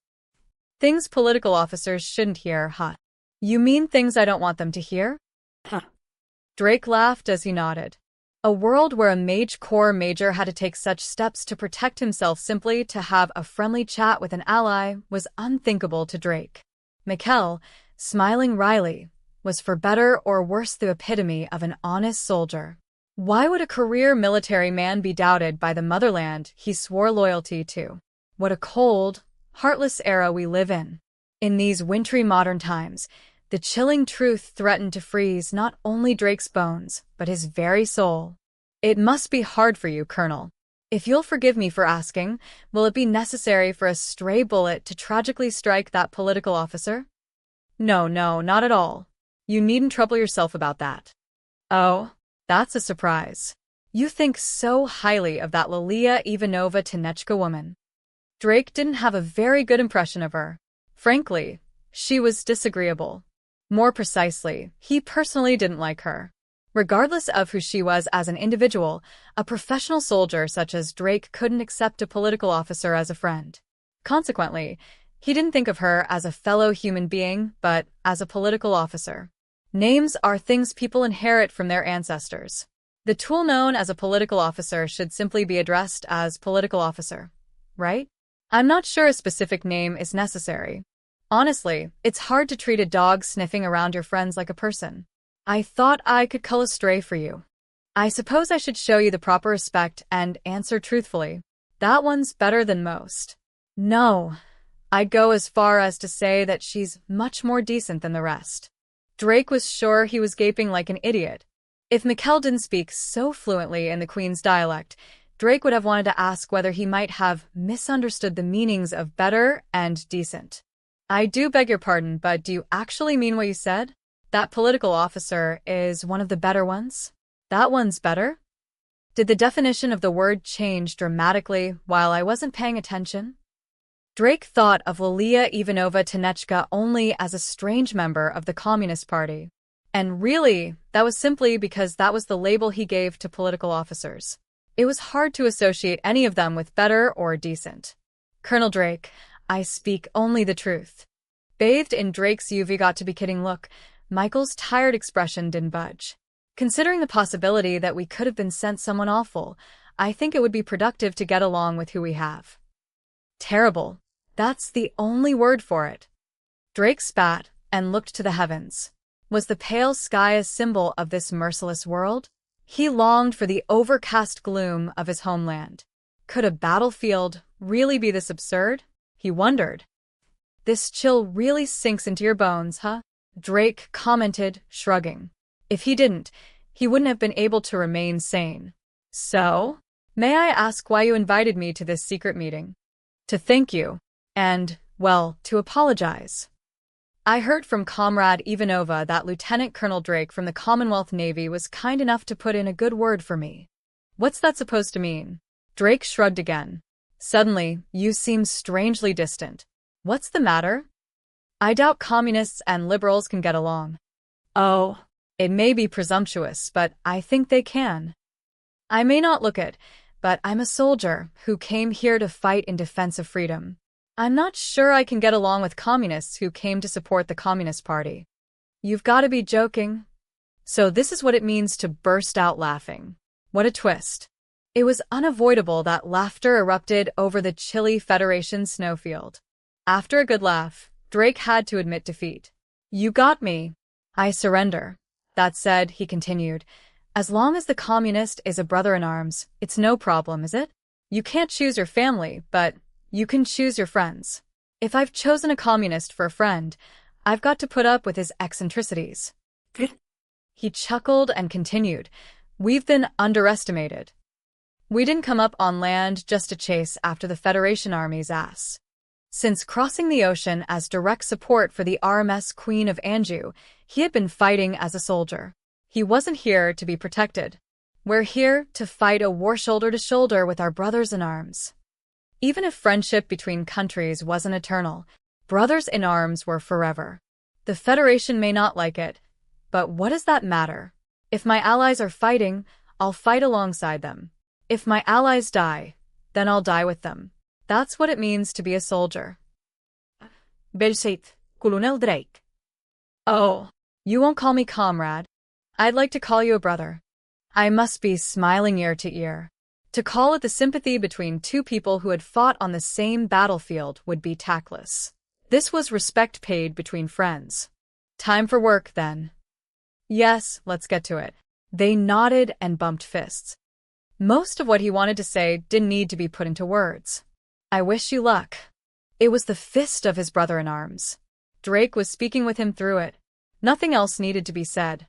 Things political officers shouldn't hear, huh? You mean things I don't want them to hear? Huh. Drake laughed as he nodded. A world where a Mage Corps major had to take such steps to protect himself simply to have a friendly chat with an ally was unthinkable to Drake. Mikel, smiling wryly, was for better or worse the epitome of an honest soldier. Why would a career military man be doubted by the motherland he swore loyalty to? What a cold, heartless era we live in. In these wintry modern times, the chilling truth threatened to freeze not only Drake's bones, but his very soul. It must be hard for you, Colonel. If you'll forgive me for asking, will it be necessary for a stray bullet to tragically strike that political officer? No, not at all. You needn't trouble yourself about that. Oh, that's a surprise. You think so highly of that Lilia Ivanova Tanechka woman. Drake didn't have a very good impression of her. Frankly, she was disagreeable. More precisely, he personally didn't like her. Regardless of who she was as an individual, a professional soldier such as Drake couldn't accept a political officer as a friend. Consequently, he didn't think of her as a fellow human being, but as a political officer. Names are things people inherit from their ancestors. The tool known as a political officer should simply be addressed as political officer, right? I'm not sure a specific name is necessary. Honestly, it's hard to treat a dog sniffing around your friends like a person. I thought I could cull a stray for you. I suppose I should show you the proper respect and answer truthfully. That one's better than most. No, I'd go as far as to say that she's much more decent than the rest. Drake was sure he was gaping like an idiot. If Mikkel didn't speak so fluently in the Queen's dialect, Drake would have wanted to ask whether he might have misunderstood the meanings of better and decent. I do beg your pardon, but do you actually mean what you said? That political officer is one of the better ones? That one's better? Did the definition of the word change dramatically while I wasn't paying attention? Drake thought of Lilia Ivanova Tanechka only as a strange member of the Communist Party. And really, that was simply because that was the label he gave to political officers. It was hard to associate any of them with better or decent. Colonel Drake, I speak only the truth. Bathed in Drake's "you've got to be kidding" look, Michael's tired expression didn't budge. Considering the possibility that we could have been sent someone awful, I think it would be productive to get along with who we have. Terrible. That's the only word for it. Drake spat and looked to the heavens. Was the pale sky a symbol of this merciless world? He longed for the overcast gloom of his homeland. Could a battlefield really be this absurd? He wondered. This chill really sinks into your bones, huh? Drake commented, shrugging. If he didn't, he wouldn't have been able to remain sane. So, may I ask why you invited me to this secret meeting? To thank you. And, well, to apologize. I heard from Comrade Ivanova that Lieutenant Colonel Drake from the Commonwealth Navy was kind enough to put in a good word for me. What's that supposed to mean? Drake shrugged again. Suddenly, you seem strangely distant. What's the matter? I doubt communists and liberals can get along. Oh, it may be presumptuous, but I think they can. I may not look it, but I'm a soldier who came here to fight in defense of freedom. I'm not sure I can get along with communists who came to support the Communist Party. You've got to be joking. So this is what it means to burst out laughing. What a twist. It was unavoidable that laughter erupted over the chilly Federation snowfield. After a good laugh, Drake had to admit defeat. You got me. I surrender. That said, he continued, as long as the communist is a brother-in-arms, it's no problem, is it? You can't choose your family, but you can choose your friends. If I've chosen a communist for a friend, I've got to put up with his eccentricities. He chuckled and continued, we've been underestimated. We didn't come up on land just to chase after the Federation Army's ass. Since crossing the ocean as direct support for the RMS Queen of Anjou, he had been fighting as a soldier. He wasn't here to be protected. We're here to fight a war shoulder to shoulder with our brothers in arms. Even if friendship between countries wasn't eternal, brothers in arms were forever. The Federation may not like it, but what does that matter? If my allies are fighting, I'll fight alongside them. If my allies die, then I'll die with them. That's what it means to be a soldier. Belsaid, Colonel Drake. Oh, you won't call me comrade. I'd like to call you a brother. I must be smiling ear to ear. To call it the sympathy between two people who had fought on the same battlefield would be tactless. This was respect paid between friends. Time for work, then. Yes, let's get to it. They nodded and bumped fists. Most of what he wanted to say didn't need to be put into words. I wish you luck. It was the fist of his brother-in-arms. Drake was speaking with him through it. Nothing else needed to be said.